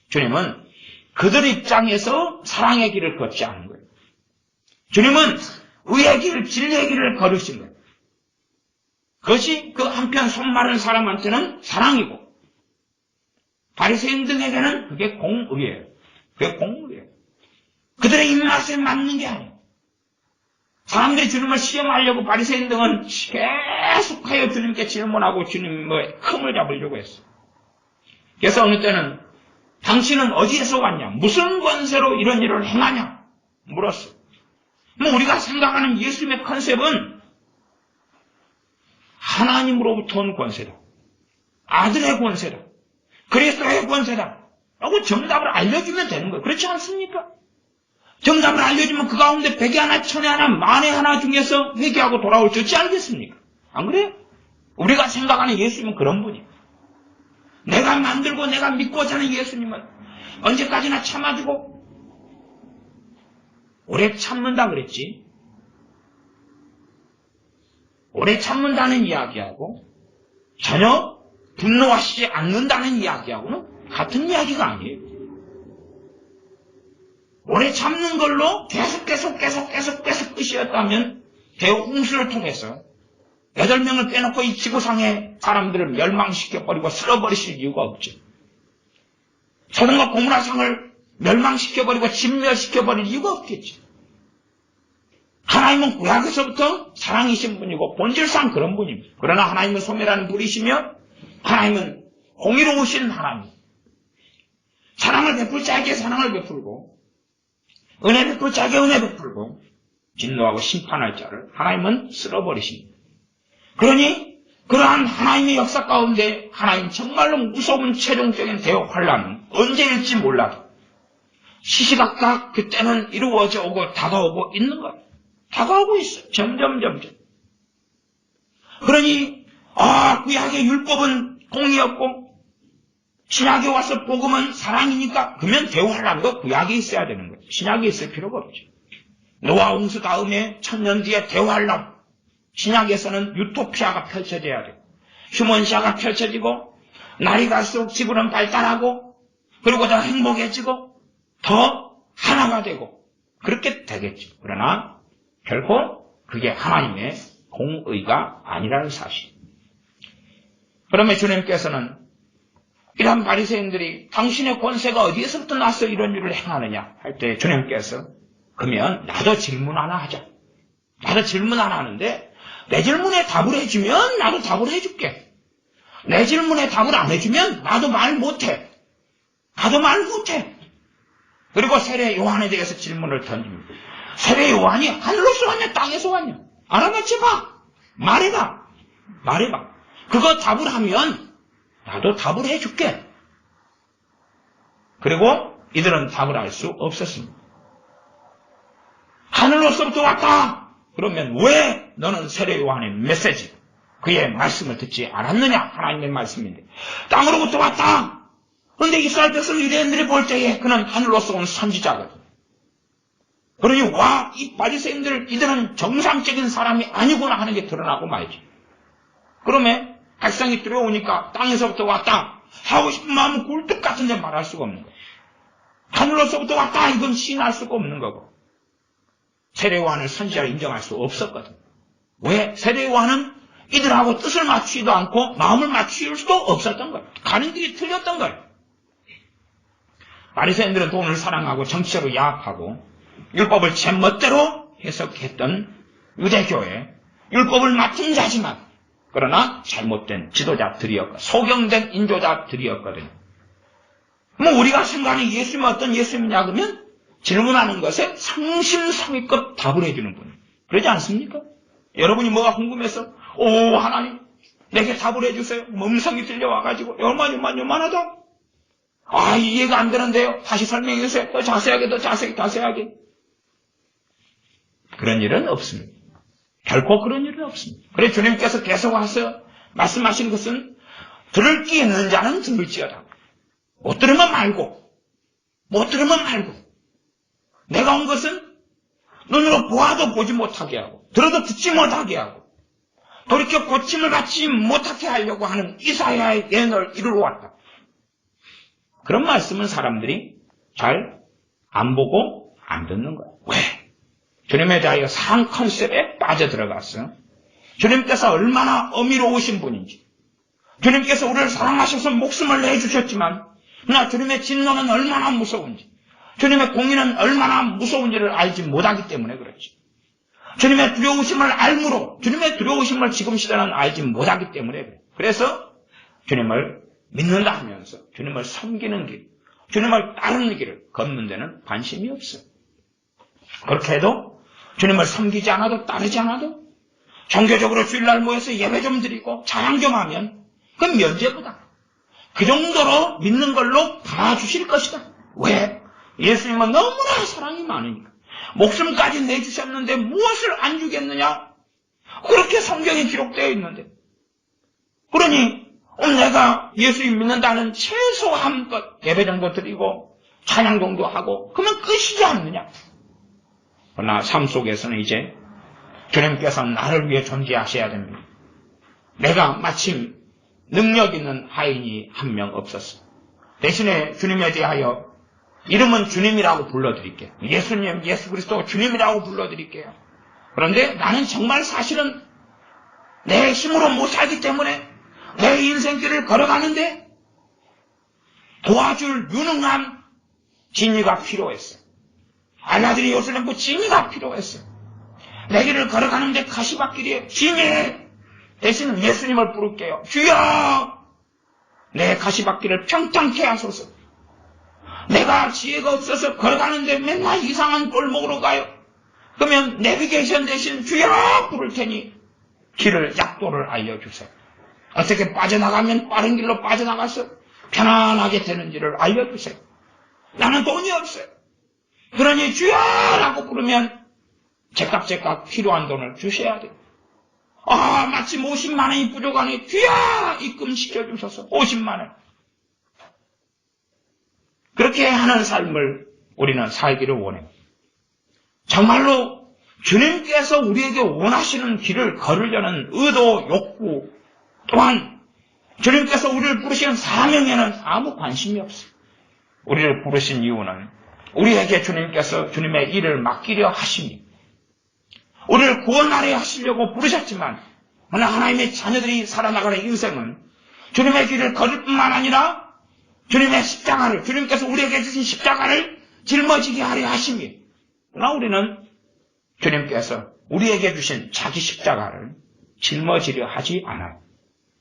주님은 그들 입장에서 사랑의 길을 걷지 않은 거예요. 주님은 의의 길, 진리의 길을 걸으신 거예요. 그것이 그 한편 손 마른 사람한테는 사랑이고 바리새인 등에게는 그게 공의예요. 그게 공의예요. 그들의 입맛에 맞는 게 아니에요. 사람들이 주님을 시험하려고 바리새인 등은 계속하여 주님께 질문하고 주님의 흠을 잡으려고 했어요. 그래서 어느 때는 당신은 어디에서 왔냐? 무슨 권세로 이런 일을 행하냐? 물었어요. 우리가 생각하는 예수님의 컨셉은 하나님으로부터 온 권세다. 아들의 권세다. 그리스도의 권세다. 라고 정답을 알려주면 되는 거예요. 그렇지 않습니까? 정답을 알려주면 그 가운데 100에 하나, 1000에 하나, 만에 하나 중에서 회개하고 돌아올 수 있지 않겠습니까? 안 그래요? 우리가 생각하는 예수님은 그런 분이에요. 내가 만들고 내가 믿고 사는 예수님은 언제까지나 참아주고 오래 참는다 그랬지. 오래 참는다는 이야기하고 전혀 분노하시지 않는다는 이야기하고는 같은 이야기가 아니에요. 오래 참는 걸로 계속 끝이었다면 대홍수를 통해서 8명을 빼놓고 이 지구상의 사람들을 멸망시켜버리고 쓸어버리실 이유가 없죠. 소돔과 고모라 성을 멸망시켜버리고 진멸시켜버릴 이유가 없겠죠. 하나님은 구약에서부터 사랑이신 분이고 본질상 그런 분입니다. 그러나 하나님은 소멸하는 분이시며 하나님은 공의로우신 하나님. 사랑을 베풀 자에게 사랑을 베풀고 은혜 베풀 자에게 은혜 베풀고 진노하고 심판할 자를 하나님은 쓸어버리십니다. 그러니 그러한 하나님의 역사 가운데 하나님 정말로 무서운 최종적인 대역 환란은 언제일지 몰라도 시시각각 그때는 이루어져 오고 다가오고 있는 거예요. 다가오고 있어요. 점점. 그러니 구약의 율법은 공의였고 신약에 와서 복음은 사랑이니까 그러면 대환란도 구약에 있어야 되는 거예요. 신약에 있을 필요가 없죠. 노아 홍수 다음에 1000년 뒤에 대환란 신약에서는 유토피아가 펼쳐져야 돼요. 휴먼시아가 펼쳐지고 날이 갈수록 지구는 발달하고 그리고 더 행복해지고 더 하나가 되고 그렇게 되겠죠. 그러나 결코 그게 하나님의 공의가 아니라는 사실. 그러면 주님께서는 이런 바리새인들이 당신의 권세가 어디에서부터 나서 이런 일을 행하느냐 할 때 주님께서 그러면 나도 질문 하나 하자. 나도 질문 하나 하는데 내 질문에 답을 해주면 나도 답을 해줄게. 내 질문에 답을 안 해주면 나도 말 못해. 나도 말 못해. 그리고 세례 요한에 대해서 질문을 던집니다. 세례 요한이 하늘로서 왔냐 땅에서 왔냐? 알아맞혀봐. 말해봐. 그거 답을 하면 나도 답을 해줄게. 그리고 이들은 답을 할 수 없었습니다. 하늘로서부터 왔다. 그러면 왜 너는 세례 요한의 메시지, 그의 말씀을 듣지 않았느냐? 하나님의 말씀인데. 땅으로부터 왔다. 그런데 이스라엘 백성 유대인들이 볼 때에 그는 하늘로서 온 선지자거든. 그러니 이 바리새인들 이들은 정상적인 사람이 아니구나 하는 게 드러나고 말이지. 그러면 백성이 들어오니까 땅에서부터 왔다 하고 싶은 마음은 굴뚝 같은데 말할 수가 없는 거예요. 하늘로서부터 왔다 이건 시인할 수가 없는 거고 세례 요한을 선지자로 인정할 수 없었거든. 왜? 세례 요한은 이들하고 뜻을 맞추지도 않고 마음을 맞출 수도 없었던 거예요. 가는 길이 틀렸던 거예요. 바리새인들은 돈을 사랑하고 정치적으로 야합하고 율법을 제멋대로 해석했던 유대교회, 율법을 맡은 자지만 그러나 잘못된 지도자들이었고 소경된 인도자들이었거든요. 우리가 생각하는 예수님은 어떤 예수님이냐 그러면 질문하는 것에 성심성의껏 답을 해주는 분. 그러지 않습니까? 여러분이 뭐가 궁금해서 하나님 내게 답을 해주세요. 음성이 들려와가지고 요만하다. 이해가 안 되는데요. 다시 설명해 주세요. 더 자세하게, 더 자세하게. 그런 일은 없습니다. 결코 그런 일은 없습니다. 그래서 주님께서 계속 와서 말씀하신 것은 들을 게 있는 자는 들을지어다. 못 들으면 말고. 내가 온 것은 눈으로 보아도 보지 못하게 하고, 들어도 듣지 못하게 하고, 돌이켜 고침을 받지 못하게 하려고 하는 이사야의 예언을 이루러 왔다. 그런 말씀은 사람들이 잘 안 보고 안 듣는 거예요. 왜? 주님에 대하여 사랑 컨셉에 빠져들어갔어요. 주님께서 얼마나 어미로우신 분인지, 주님께서 우리를 사랑하셔서 목숨을 내주셨지만, 그러나 주님의 진노는 얼마나 무서운지, 주님의 공의는 얼마나 무서운지를 알지 못하기 때문에 그렇지. 주님의 두려우심을 알므로, 주님의 두려우심을 지금 시대는 알지 못하기 때문에 그래요. 그래서 주님을 믿는다 하면서 주님을 섬기는 길, 주님을 따르는 길을 걷는 데는 관심이 없어요. 그렇게 해도 주님을 섬기지 않아도 따르지 않아도 종교적으로 주일날 모여서 예배 좀 드리고 찬양 좀 하면 그건 면죄부다. 그 정도로 믿는 걸로 봐주실 것이다. 왜? 예수님은 너무나 사랑이 많으니까. 목숨까지 내주셨는데 무엇을 안 주겠느냐? 그렇게 성경에 기록되어 있는데. 그러니 내가 예수님 믿는다는 최소한 것 예배 정도 드리고 찬양 정도 하고 그러면 끝이지 않느냐? 그러나 삶 속에서는 이제 주님께서 나를 위해 존재하셔야 됩니다. 내가 마침 능력 있는 하인이 한 명 없었어. 대신에 주님에 대하여 이름은 주님이라고 불러드릴게요. 예수님, 예수 그리스도 주님이라고 불러드릴게요. 그런데 나는 정말 사실은 내 힘으로 못 살기 때문에 내 인생길을 걸어가는데 도와줄 유능한 진이가 필요했어요. 알라들이 요술랭고 진이가 필요했어요. 내 길을 걸어가는데 가시밭길이에요. 진이! 대신 예수님을 부를게요. 주여! 내 가시밭길을 평탄케 하소서. 내가 지혜가 없어서 걸어가는데 맨날 이상한 골목으로 가요. 그러면 내비게이션 대신 주여! 부를 테니 길을, 약도를 알려주세요. 어떻게 빠져나가면 빠른 길로 빠져나가서 편안하게 되는지를 알려주세요. 나는 돈이 없어요. 그러니 주여라고 부르면 제깍제깍 필요한 돈을 주셔야 돼요. 마침 50만 원이 부족하니 주여 입금시켜 주셔서 50만 원. 그렇게 하는 삶을 우리는 살기를 원해요. 정말로 주님께서 우리에게 원하시는 길을 걸으려는 의도, 욕구, 또한 주님께서 우리를 부르시는 사명에는 아무 관심이 없어요. 우리를 부르신 이유는 우리에게 주님께서 주님의 일을 맡기려 하시니 우리를 구원하려 하시려고 부르셨지만 하나님의 자녀들이 살아나가는 인생은 주님의 길을 걸을 뿐만 아니라 주님의 십자가를, 주님께서 우리에게 주신 십자가를 짊어지게 하려 하시니 그러나 우리는 주님께서 우리에게 주신 자기 십자가를 짊어지려 하지 않아요.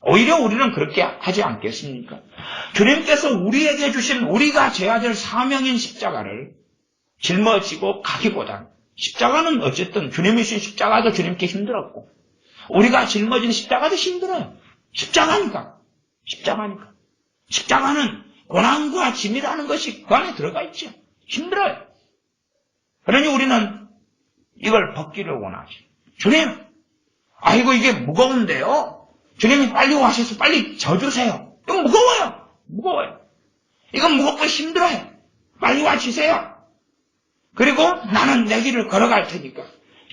오히려 우리는 그렇게 하지 않겠습니까? 주님께서 우리에게 주신 우리가 져야 될 사명인 십자가를 짊어지고 가기보다 십자가는 어쨌든 주님이 주신 십자가도 주님께 힘들었고 우리가 짊어진 십자가도 힘들어요. 십자가니까. 십자가는 고난과 짐이라는 것이 그 안에 들어가 있죠. 힘들어요. 그러니 우리는 이걸 벗기를 원하지. 주님, 아이고 이게 무거운데요. 주님이 빨리 와셔서 빨리 져주세요. 이거 무거워요. 이건 무겁고 힘들어요. 빨리 와주세요. 그리고 나는 내 길을 걸어갈 테니까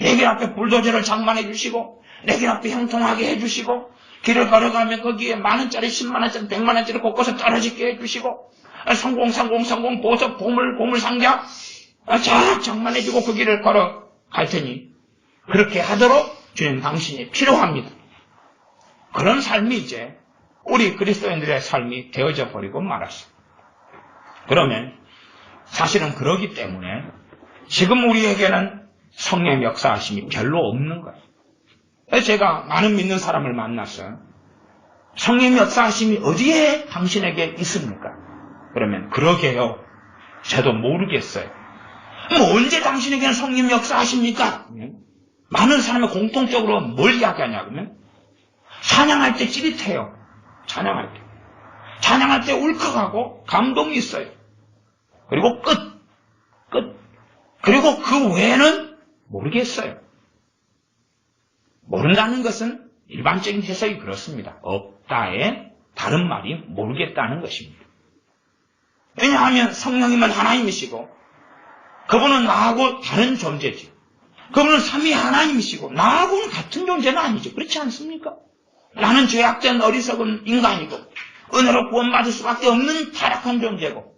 내 길 앞에 불도저를 장만해 주시고 내 길 앞에 형통하게 해주시고 길을 걸어가면 거기에 만원짜리, 10만원짜리, 100만원짜리 곳곳에 떨어지게 해주시고 성공, 보석, 보물 상자 쫙 장만해주고 그 길을 걸어갈 테니 그렇게 하도록 주님 당신이 필요합니다. 그런 삶이 이제 우리 그리스도인들의 삶이 되어져 버리고 말았어요. 그러면 사실은 그러기 때문에 지금 우리에게는 성령의 역사하심이 별로 없는 거예요. 그래서 제가 많은 믿는 사람을 만났어요. 성령의 역사하심이 어디에 당신에게 있습니까? 그러면 그러게요. 저도 모르겠어요. 언제 당신에게는 성령의 역사하십니까? 많은 사람이 공통적으로 뭘 이야기하냐 그러면 찬양할 때 찌릿해요. 찬양할 때. 찬양할 때 울컥하고 감동이 있어요. 그리고 끝. 그리고 그 외에는 모르겠어요. 모른다는 것은 일반적인 해석이 그렇습니다. 없다의 다른 말이 모르겠다는 것입니다. 왜냐하면 성령님은 하나님이시고 그분은 나하고 다른 존재지. 그분은 삼위 하나님이시고 나하고는 같은 존재는 아니죠. 그렇지 않습니까? 나는 죄악된 어리석은 인간이고 은혜로 구원받을 수밖에 없는 타락한 존재고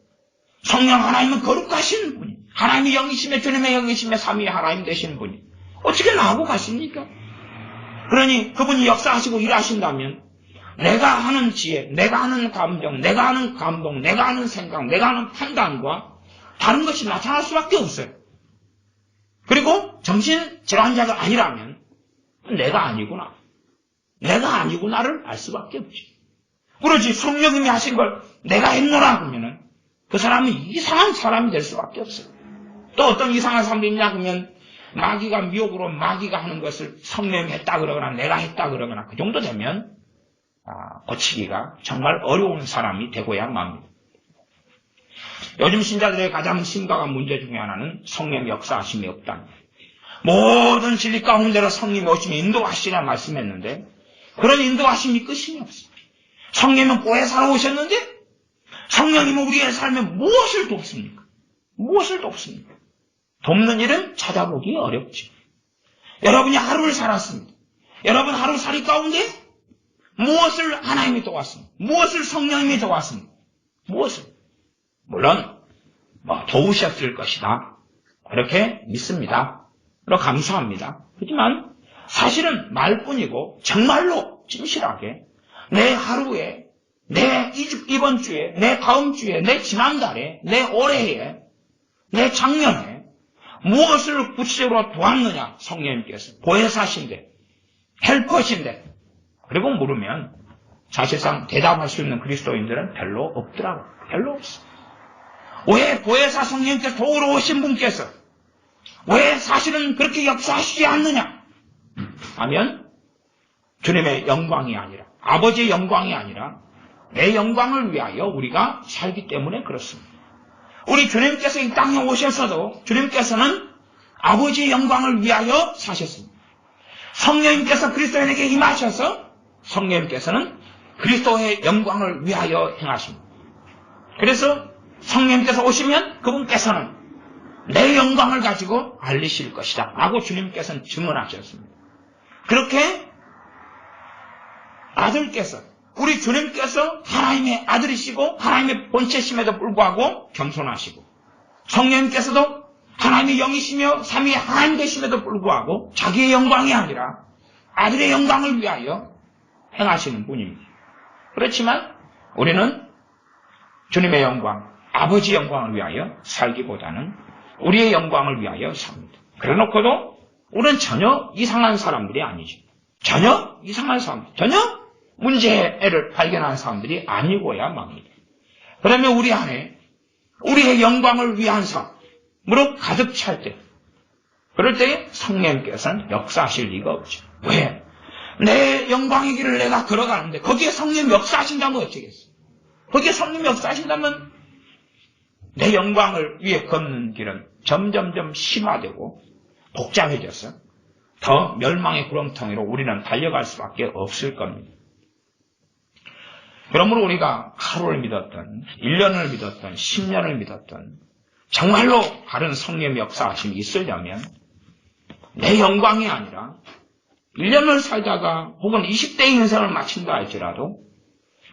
성령 하나님은 거룩하신 분이 하나님의 영이시며 주님의 영이시며 삼위 하나님 되시는 분이 어떻게 나하고 같습니까? 그러니 그분이 역사하시고 일하신다면 내가 하는 지혜, 내가 하는 감정, 내가 하는 감동, 내가 하는 생각, 내가 하는 판단과 다른 것이 나타날 수밖에 없어요. 그리고 정신질환자가 아니라면 내가 아니구나. 내가 아니구나를 알 수밖에 없지. 그러지 성령님이 하신 걸 내가 했노라 그러면은 그 사람은 이상한 사람이 될 수밖에 없어요. 또 어떤 이상한 사람이 있냐 그러면 마귀가 미혹으로 마귀가 하는 것을 성령님이 했다 그러거나 내가 했다 그러거나 그 정도 되면 고치기가 정말 어려운 사람이 되고야 맙니다. 요즘 신자들의 가장 심각한 문제 중에 하나는 성령의 역사하심이 없다. 모든 진리 가운데로 성령이 오시면 인도하시라 말씀했는데 그런 인도하심이 끝이 없어요. 성령님은 보혜사로 오셨는데 성령님은 우리의 삶에 무엇을 돕습니까? 무엇을 돕습니까? 돕는 일은 찾아보기 어렵죠. 여러분이 하루를 살았습니다. 여러분 하루살이 가운데 무엇을 하나님이 도왔습니까? 무엇을 성령님이 도왔습니까? 무엇을? 물론 도우셨을 것이다. 그렇게 믿습니다. 그리고 감사합니다. 하지만 사실은 말뿐이고 정말로 진실하게 내 하루에 내 이번 주에 내 다음 주에 내 지난달에 내 올해에 내 작년에 무엇을 구체적으로 도왔느냐 성령님께서 보혜사신데 헬퍼신데 그리고 물으면 사실상 대답할 수 있는 그리스도인들은 별로 없더라고요. 별로 없어. 왜 보혜사 성령님께서 도우러 오신 분께서 왜 사실은 그렇게 역사하시지 않느냐 하면 주님의 영광이 아니라 아버지의 영광이 아니라 내 영광을 위하여 우리가 살기 때문에 그렇습니다. 우리 주님께서 이 땅에 오셔서도 주님께서는 아버지의 영광을 위하여 사셨습니다. 성령님께서 그리스도인에게 임하셔서 성령님께서는 그리스도의 영광을 위하여 행하십니다. 그래서 성령님께서 오시면 그분께서는 내 영광을 가지고 알리실 것이다 라고 주님께서는 증언하셨습니다. 그렇게 아들께서 우리 주님께서 하나님의 아들이시고 하나님의 본체심에도 불구하고 겸손하시고 성령님께서도 하나님의 영이시며 삼위 하나님 되심에도 불구하고 자기의 영광이 아니라 아들의 영광을 위하여 행하시는 분입니다. 그렇지만 우리는 주님의 영광, 아버지의 영광을 위하여 살기보다는 우리의 영광을 위하여 삽니다. 그래놓고도 우리는 전혀 이상한 사람들이 아니죠. 전혀 이상한 사람들, 전혀 문제를 발견한 사람들이 아니고야 맙니다. 그러면 우리 안에 우리의 영광을 위한 삶으로 가득 찰 때, 그럴 때 성령님께서는 역사하실 리가 없죠. 왜? 내 영광의 길을 내가 걸어가는데 거기에 성령 역사하신다면 어쩌겠어요? 거기에 성령 역사하신다면 내 영광을 위해 걷는 길은 점점점 심화되고 복잡해져서 더 멸망의 구렁텅이로 우리는 달려갈 수밖에 없을 겁니다. 그러므로 우리가 하루를 믿었던 1년을 믿었던 10년을 믿었던 정말로 다른 성령의 역사하심이 있으려면 내 영광이 아니라 1년을 살다가 혹은 20대 인생을 마친다 할지라도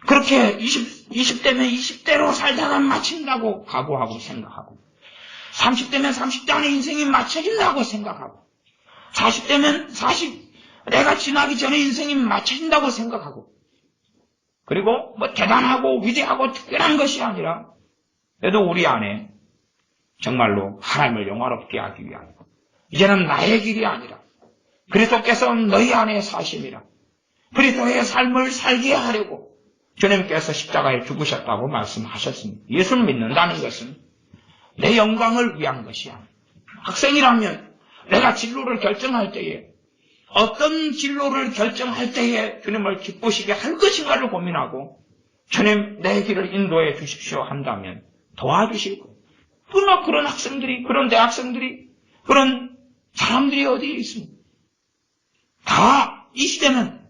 그렇게 20대면 20대로 살다가 마친다고 각오하고 생각하고 30대면 30대 안에 인생이 마쳐진다고 생각하고 40대면 내가 지나기 전에 인생이 마쳐진다고 생각하고 그리고 대단하고 위대하고 특별한 것이 아니라 그래도 우리 안에 정말로 하나님을 영화롭게 하기 위하여 이제는 나의 길이 아니라 그리스도께서 너희 안에 사심이라 그리스도의 삶을 살게 하려고 주님께서 십자가에 죽으셨다고 말씀하셨습니다. 예수를 믿는다는 것은 내 영광을 위한 것이 아니라 학생이라면 내가 진로를 결정할 때에 어떤 진로를 결정할 때에 주님을 기쁘시게 할 것인가를 고민하고 주님 내 길을 인도해 주십시오 한다면 도와주실 거예요. 그러나 그런 학생들이, 그런 대학생들이, 그런 사람들이 어디에 있습니까? 다 이 시대는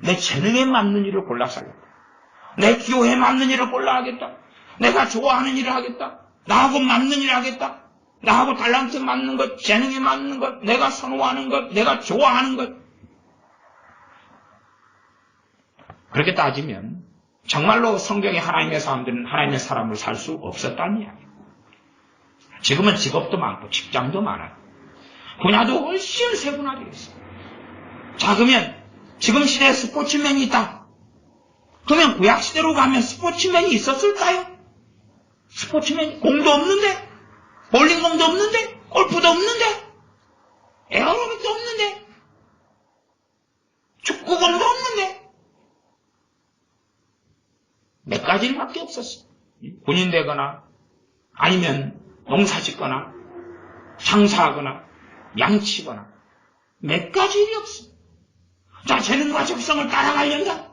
내 재능에 맞는 일을 골라 살겠다. 내 기호에 맞는 일을 골라 하겠다. 내가 좋아하는 일을 하겠다. 나하고 맞는 일을 하겠다. 나하고 달란트 맞는 것, 재능에 맞는 것, 내가 선호하는 것, 내가 좋아하는 것. 그렇게 따지면 정말로 성경의 하나님의 사람들은 하나님의 사람을 살 수 없었다는 이야기예요. 지금은 직업도 많고 직장도 많아요. 분야도 훨씬 세분화되어 있어요. 자, 그러면 지금 시대에 스포츠맨이 있다. 그러면 구약시대로 가면 스포츠맨이 있었을까요? 스포츠맨이 공도 없는데, 볼링공도 없는데, 골프도 없는데, 에어로빅도 없는데, 축구공도 없는데, 몇 가지밖에 없었어. 군인 되거나, 아니면 농사 짓거나, 장사하거나, 양치거나, 몇 가지 일이 없어. 자, 재능과 적성을 따라가려다.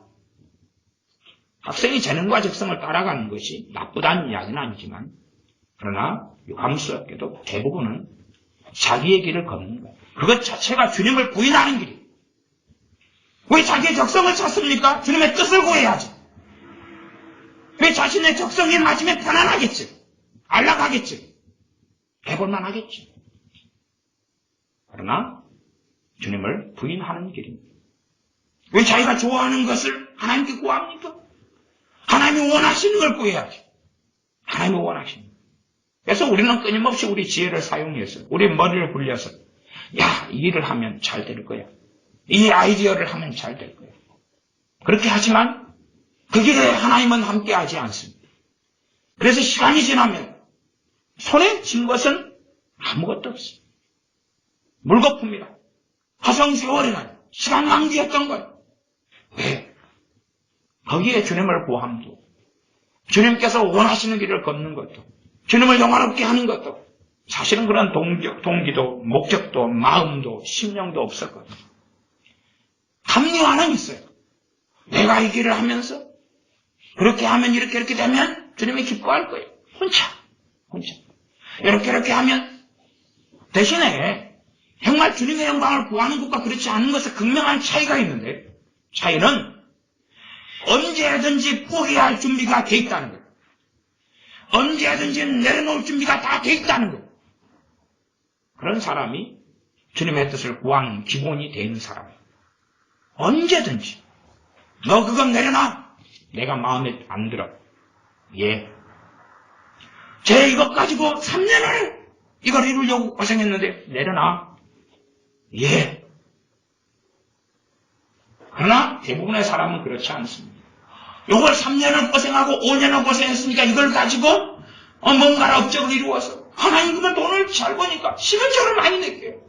학생이 재능과 적성을 따라가는 것이 나쁘다는 이야기는 아니지만, 그러나 감수롭게도 대부분은 자기의 길을 걷는 거예요. 그것 자체가 주님을 부인하는 길이에요. 왜 자기의 적성을 찾습니까? 주님의 뜻을 구해야지. 왜 자신의 적성이 맞으면 편안하겠지. 안락하겠지. 해볼만 하겠지. 그러나 주님을 부인하는 길입니다. 왜 자기가 좋아하는 것을 하나님께 구합니까? 하나님이 원하시는 걸 구해야지. 하나님이 원하시는 걸. 그래서 우리는 끊임없이 우리 지혜를 사용해서 우리 머리를 굴려서 야, 이 일을 하면 잘 될 거야. 이 아이디어를 하면 잘 될 거야. 그렇게 하지만 그 길에 하나님은 함께하지 않습니다. 그래서 시간이 지나면 손에 쥔 것은 아무것도 없습니다. 물거품이다. 화성세월이라 시간 낭비했던 거예요. 왜? 거기에 주님을 구함도, 주님께서 원하시는 길을 걷는 것도, 주님을 영화롭게 하는 것도 사실은 그런 동기도, 목적도, 마음도, 심령도 없었거든요. 합리화는 있어요. 내가 이 길을 하면서 그렇게 하면 이렇게 되면 주님이 기뻐할 거예요. 혼자. 이렇게 하면 대신에 정말 주님의 영광을 구하는 것과 그렇지 않은 것에 극명한 차이가 있는데 차이는 언제든지 포기할 준비가 돼 있다는 거예요. 언제든지 내려놓을 준비가 다 돼 있다는 거예요. 그런 사람이 주님의 뜻을 구하는 기본이 되는 사람이에요. 언제든지 너 그건 내려놔. 내가 마음에 안 들어. 예. 제 이것 가지고 3년을 이걸 이루려고 고생했는데 내려놔. 예. 그러나 대부분의 사람은 그렇지 않습니다. 이걸 3년을 고생하고 5년을 고생했으니까 이걸 가지고 뭔가를 업적을 이루어서 하나님 그만 돈을 잘 버니까 11조를 많이 낼게요.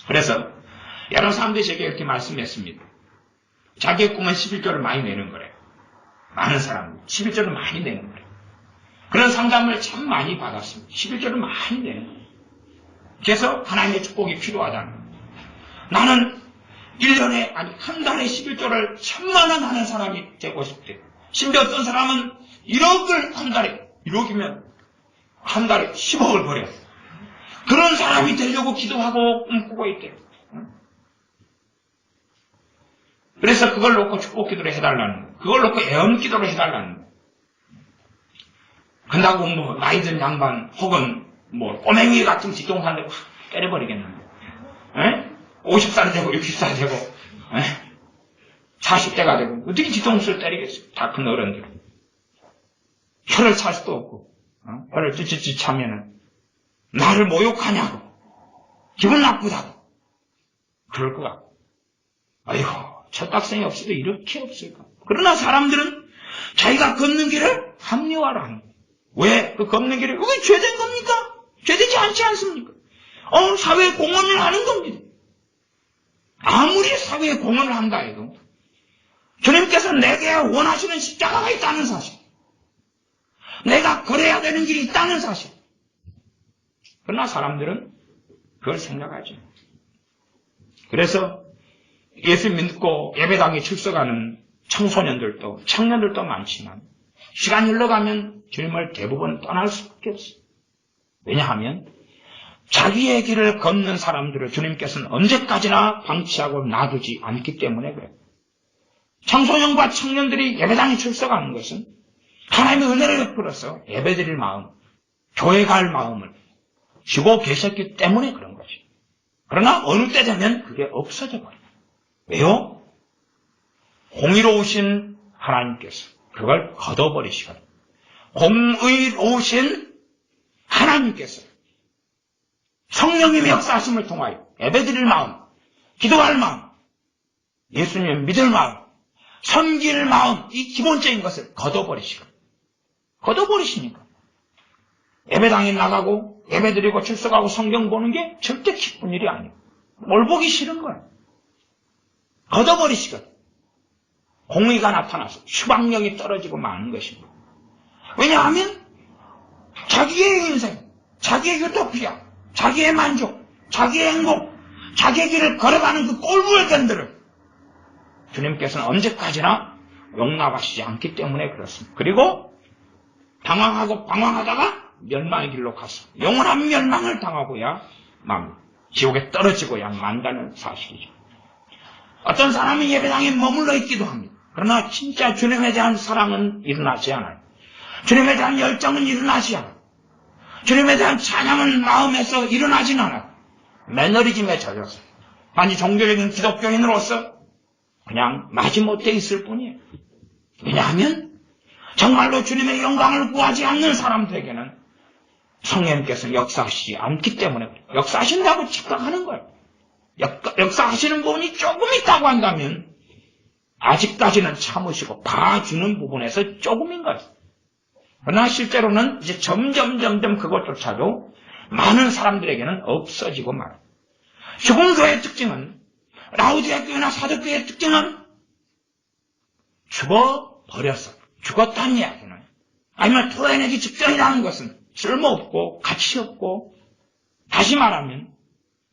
그래서 여러 사람들이 제게 이렇게 말씀했습니다. 자기의 꿈은 11조를 많이 내는 거래요. 많은 사람들 11조를 많이 내는 거래요. 그런 상담을 참 많이 받았습니다. 11조를 많이 내는 거예요. 그래서 하나님의 축복이 필요하다는 거예요. 나는 1년에 아니 한 달에 11조를 1000만 원 하는 사람이 되고 싶대요. 심지어 어떤 사람은 1억을 한 달에 1억이면 한 달에 10억을 벌여요. 그런 사람이 되려고 기도하고 꿈꾸고 있대요. 그래서 그걸 놓고 축복 기도를 해달라는 거예요. 그걸 놓고 애언 기도를 해달라는 거예요. 그런다고 뭐 나이 든 양반 혹은 뭐 꼬맹이 같은 뒤통수한테 확 때려버리겠는데 50살 되고 60살 되고 40대가 되고 어떻게 뒤통수를 때리겠어요? 다 큰 어른들. 혀를 찰 수도 없고 혀를 찌찌찌 차면은 나를 모욕하냐고 기분 나쁘다고 그럴 것 같고 아이고 철딱선이 없어도 이렇게 없을까. 그러나 사람들은 자기가 걷는 길을 합리화하는 거예요. 왜? 그 걷는 길이 그게 죄된 겁니까? 죄되지 않지 않습니까? 사회에 공헌을 하는 겁니다. 아무리 사회에 공헌을 한다 해도 주님께서 내게 원하시는 십자가가 있다는 사실, 내가 걸어야 되는 길이 있다는 사실. 그러나 사람들은 그걸 생각하지. 그래서 예수 믿고 예배당에 출석하는 청소년들도 청년들도 많지만 시간이 흘러가면 주님을 대부분 떠날 수밖에 없어요. 왜냐하면 자기의 길을 걷는 사람들을 주님께서는 언제까지나 방치하고 놔두지 않기 때문에 그래요. 청소년과 청년들이 예배당에 출석하는 것은 하나님의 은혜를 베풀어서 예배드릴 마음, 교회 갈 마음을 주고 계셨기 때문에 그런 거죠. 그러나 어느 때 되면 그게 없어져 버려요. 왜요? 공의로우신 하나님께서 그걸 걷어버리시거든요. 공의로우신 하나님께서 성령님의 역사하심을 통하여 예배드릴 마음, 기도할 마음, 예수님을 믿을 마음, 섬길 마음, 이 기본적인 것을 걷어버리시거든요. 걷어버리시니까 예배당에 나가고 예배드리고 출석하고 성경 보는 게 절대 기쁜 일이 아니에요. 뭘 보기 싫은 거예요. 걷어버리시거든요. 공의가 나타나서 추방력이 떨어지고 마는 것입니다. 왜냐하면 자기의 인생, 자기의 유토피아, 자기의 만족, 자기의 행복, 자기의 길을 걸어가는 그 꼴불견들을 주님께서는 언제까지나 용납하시지 않기 때문에 그렇습니다. 그리고 당황하고 방황하다가 멸망의 길로 가서 영원한 멸망을 당하고야 맙니다. 지옥에 떨어지고야 만다는 사실이죠. 어떤 사람은 예배당에 머물러 있기도 합니다. 그러나 진짜 주님에 대한 사랑은 일어나지 않아요. 주님에 대한 열정은 일어나지 않아요. 주님에 대한 찬양은 마음에서 일어나진 않아요. 매너리즘에 젖어서 단지 종교적인 기독교인으로서 그냥 마지못해 있을 뿐이에요. 왜냐하면 정말로 주님의 영광을 구하지 않는 사람들에게는 성령님께서 역사하시지 않기 때문에 역사하신다고 착각하는 거예요. 역사하시는 부분이 조금 있다고 한다면 아직까지는 참으시고 봐주는 부분에서 조금인 거예요. 그러나 실제로는 이제 점점 그것조차도 많은 사람들에게는 없어지고 말아요. 죽은 교회의 특징은, 라우디아 교회나 사도교회의 특징은 죽어버렸어. 죽었다는 이야기는, 아니면 토해내기 직전이라는 것은 쓸모없고 가치없고, 다시 말하면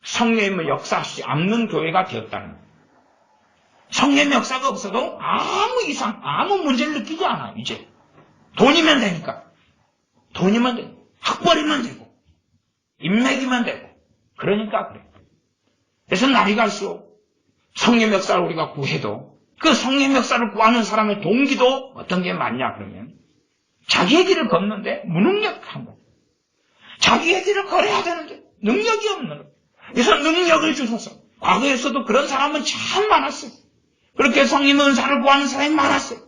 성령님의 역사하시지 않는 교회가 되었다는 거예요. 성령의 역사가 없어도 아무 문제를 느끼지 않아요. 이제 돈이면 되니까, 돈이면 되고, 학벌이면 되고, 인맥이면 되고, 그러니까 그래요. 그래서 날이 갈수록 성령 역사를 우리가 구해도 그 성령 역사를 구하는 사람의 동기도 어떤 게 맞냐 그러면 자기의 길을 걷는데 무능력한 거예요. 자기의 길을 걸어야 되는데 능력이 없는 거예요. 그래서 능력을 주셔서 과거에서도 그런 사람은 참 많았어요. 그렇게 성령 은사를 구하는 사람이 많았어요.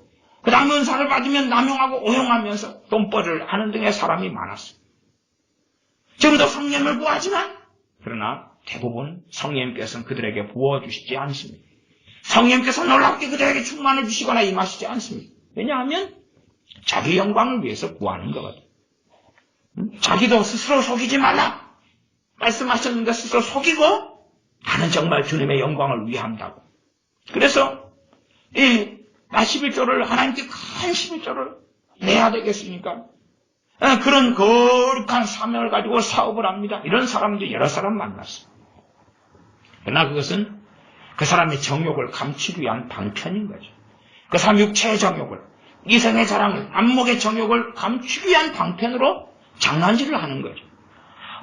그 다음 은사를 받으면 남용하고 오용하면서 돈벌이를 하는 등의 사람이 많았어요. 지금도 성령을 구하지만 그러나 대부분 성령님께서는 그들에게 부어주시지 않습니다. 성령님께서 놀랍게 그들에게 충만해 주시거나 임하시지 않습니다. 왜냐하면 자기 영광을 위해서 구하는 거거든요. 자기도 스스로 속이지 말라 말씀하셨는데 스스로 속이고 나는 정말 주님의 영광을 위한다고. 그래서 나 11조를 하나님께 큰 11조를 내야 되겠습니까? 그런 거룩한 사명을 가지고 사업을 합니다. 이런 사람도 여러 사람 만났어요. 그러나 그것은 그 사람의 정욕을 감추기 위한 방편인 거죠. 그 사람 육체의 정욕을, 이생의 자랑을, 안목의 정욕을 감추기 위한 방편으로 장난질을 하는 거죠.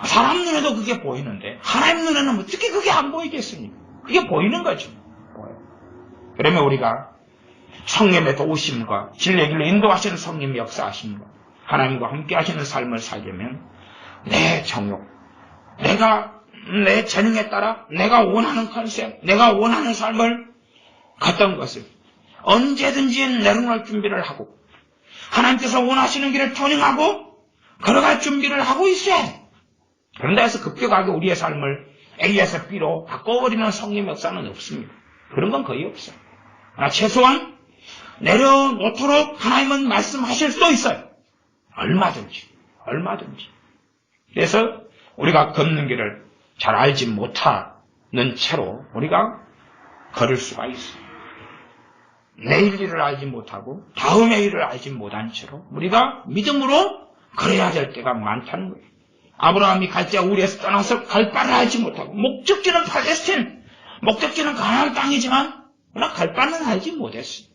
사람 눈에도 그게 보이는데 하나님 눈에는 어떻게 그게 안 보이겠습니까? 그게 보이는 거죠. 그러면 우리가 성령의 도우심과 진리의 길로 인도하시는 성령의 역사하심과 하나님과 함께 하시는 삶을 살려면 내 정욕, 내 재능에 따라 내가 원하는 컨셉, 내가 원하는 삶을 갔던 것을 언제든지 내려놓을 준비를 하고 하나님께서 원하시는 길을 터닝하고 걸어갈 준비를 하고 있어야 해. 그런다 해서 급격하게 우리의 삶을 A에서 B로 바꿔버리는 성령 역사는 없습니다. 그런 건 거의 없어요. 최소한 내려놓도록 하나님은 말씀하실 수도 있어요. 얼마든지. 그래서 우리가 걷는 길을 잘 알지 못하는 채로 우리가 걸을 수가 있어요. 내일 일을 알지 못하고 다음의 일을 알지 못한 채로 우리가 믿음으로 걸어야 될 때가 많다는 거예요. 아브라함이 갈대 우리에서 떠나서 갈 바를 알지 못하고 목적지는 팔레스틴, 목적지는 가나안 땅이지만 그러나 갈 바는 알지 못했어.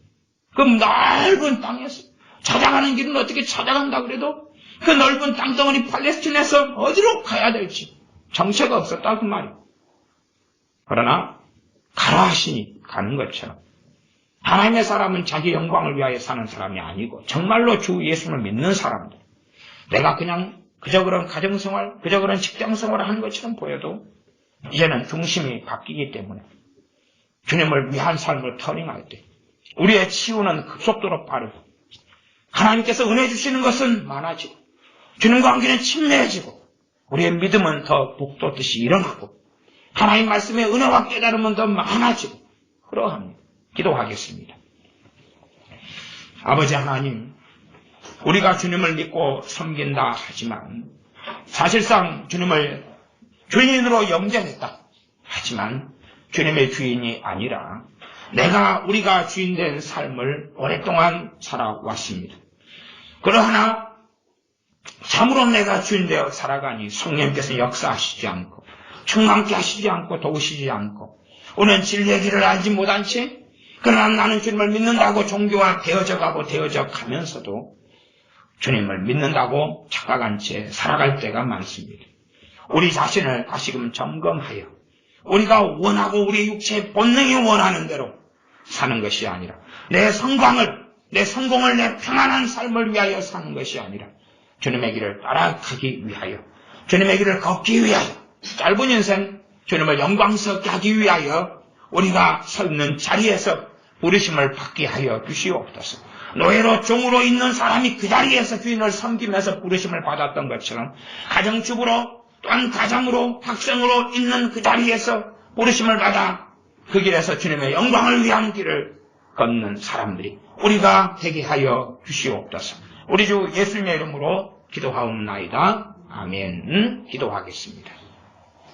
그 넓은 땅에서 찾아가는 길은 어떻게 찾아간다 그래도 그 넓은 땅덩어리 팔레스틴에서 어디로 가야 될지 정체가 없었다 그 말이에요. 그러나 가라 하시니 가는 것처럼 하나님의 사람은 자기 영광을 위하여 사는 사람이 아니고 정말로 주 예수를 믿는 사람들, 내가 그냥 그저 그런 가정생활, 그저 그런 직장생활을 하는 것처럼 보여도 이제는 중심이 바뀌기 때문에 주님을 위한 삶을 터닝할 때 우리의 치유는 급속도로 빠르고 하나님께서 은혜 주시는 것은 많아지고 주님과 관계는 친밀해지고 우리의 믿음은 더 북돋듯이 일어나고 하나님 말씀의 은혜와 깨달음은 더 많아지고 그러합니다. 기도하겠습니다. 아버지 하나님, 우리가 주님을 믿고 섬긴다 하지만 사실상 주님을 주인으로 영접했다 하지만 주님의 주인이 아니라 우리가 주인된 삶을 오랫동안 살아왔습니다. 그러나 참으로 내가 주인되어 살아가니 성령께서 역사하시지 않고 충만케 하시지 않고 도우시지 않고 오늘 진리의 길을 알지 못한 채 그러나 나는 주님을 믿는다고 종교화 되어져가고 되어져 가면서도 주님을 믿는다고 착각한 채 살아갈 때가 많습니다. 우리 자신을 다시금 점검하여 우리가 원하고 우리 육체의 본능이 원하는 대로 사는 것이 아니라 내 성공을, 내 평안한 삶을 위하여 사는 것이 아니라 주님의 길을 따라가기 위하여, 주님의 길을 걷기 위하여, 짧은 인생 주님을 영광스럽게 하기 위하여 우리가 서 있는 자리에서 부르심을 받게 하여 주시옵소서. 노예로 종으로 있는 사람이 그 자리에서 주인을 섬기면서 부르심을 받았던 것처럼 가정주부로 또한 가장으로 학생으로 있는 그 자리에서 부르심을 받아 그 길에서 주님의 영광을 위한 길을 걷는 사람들이 우리가 되게 하여 주시옵소서. 우리 주 예수님의 이름으로 기도하옵나이다. 아멘. 기도하겠습니다.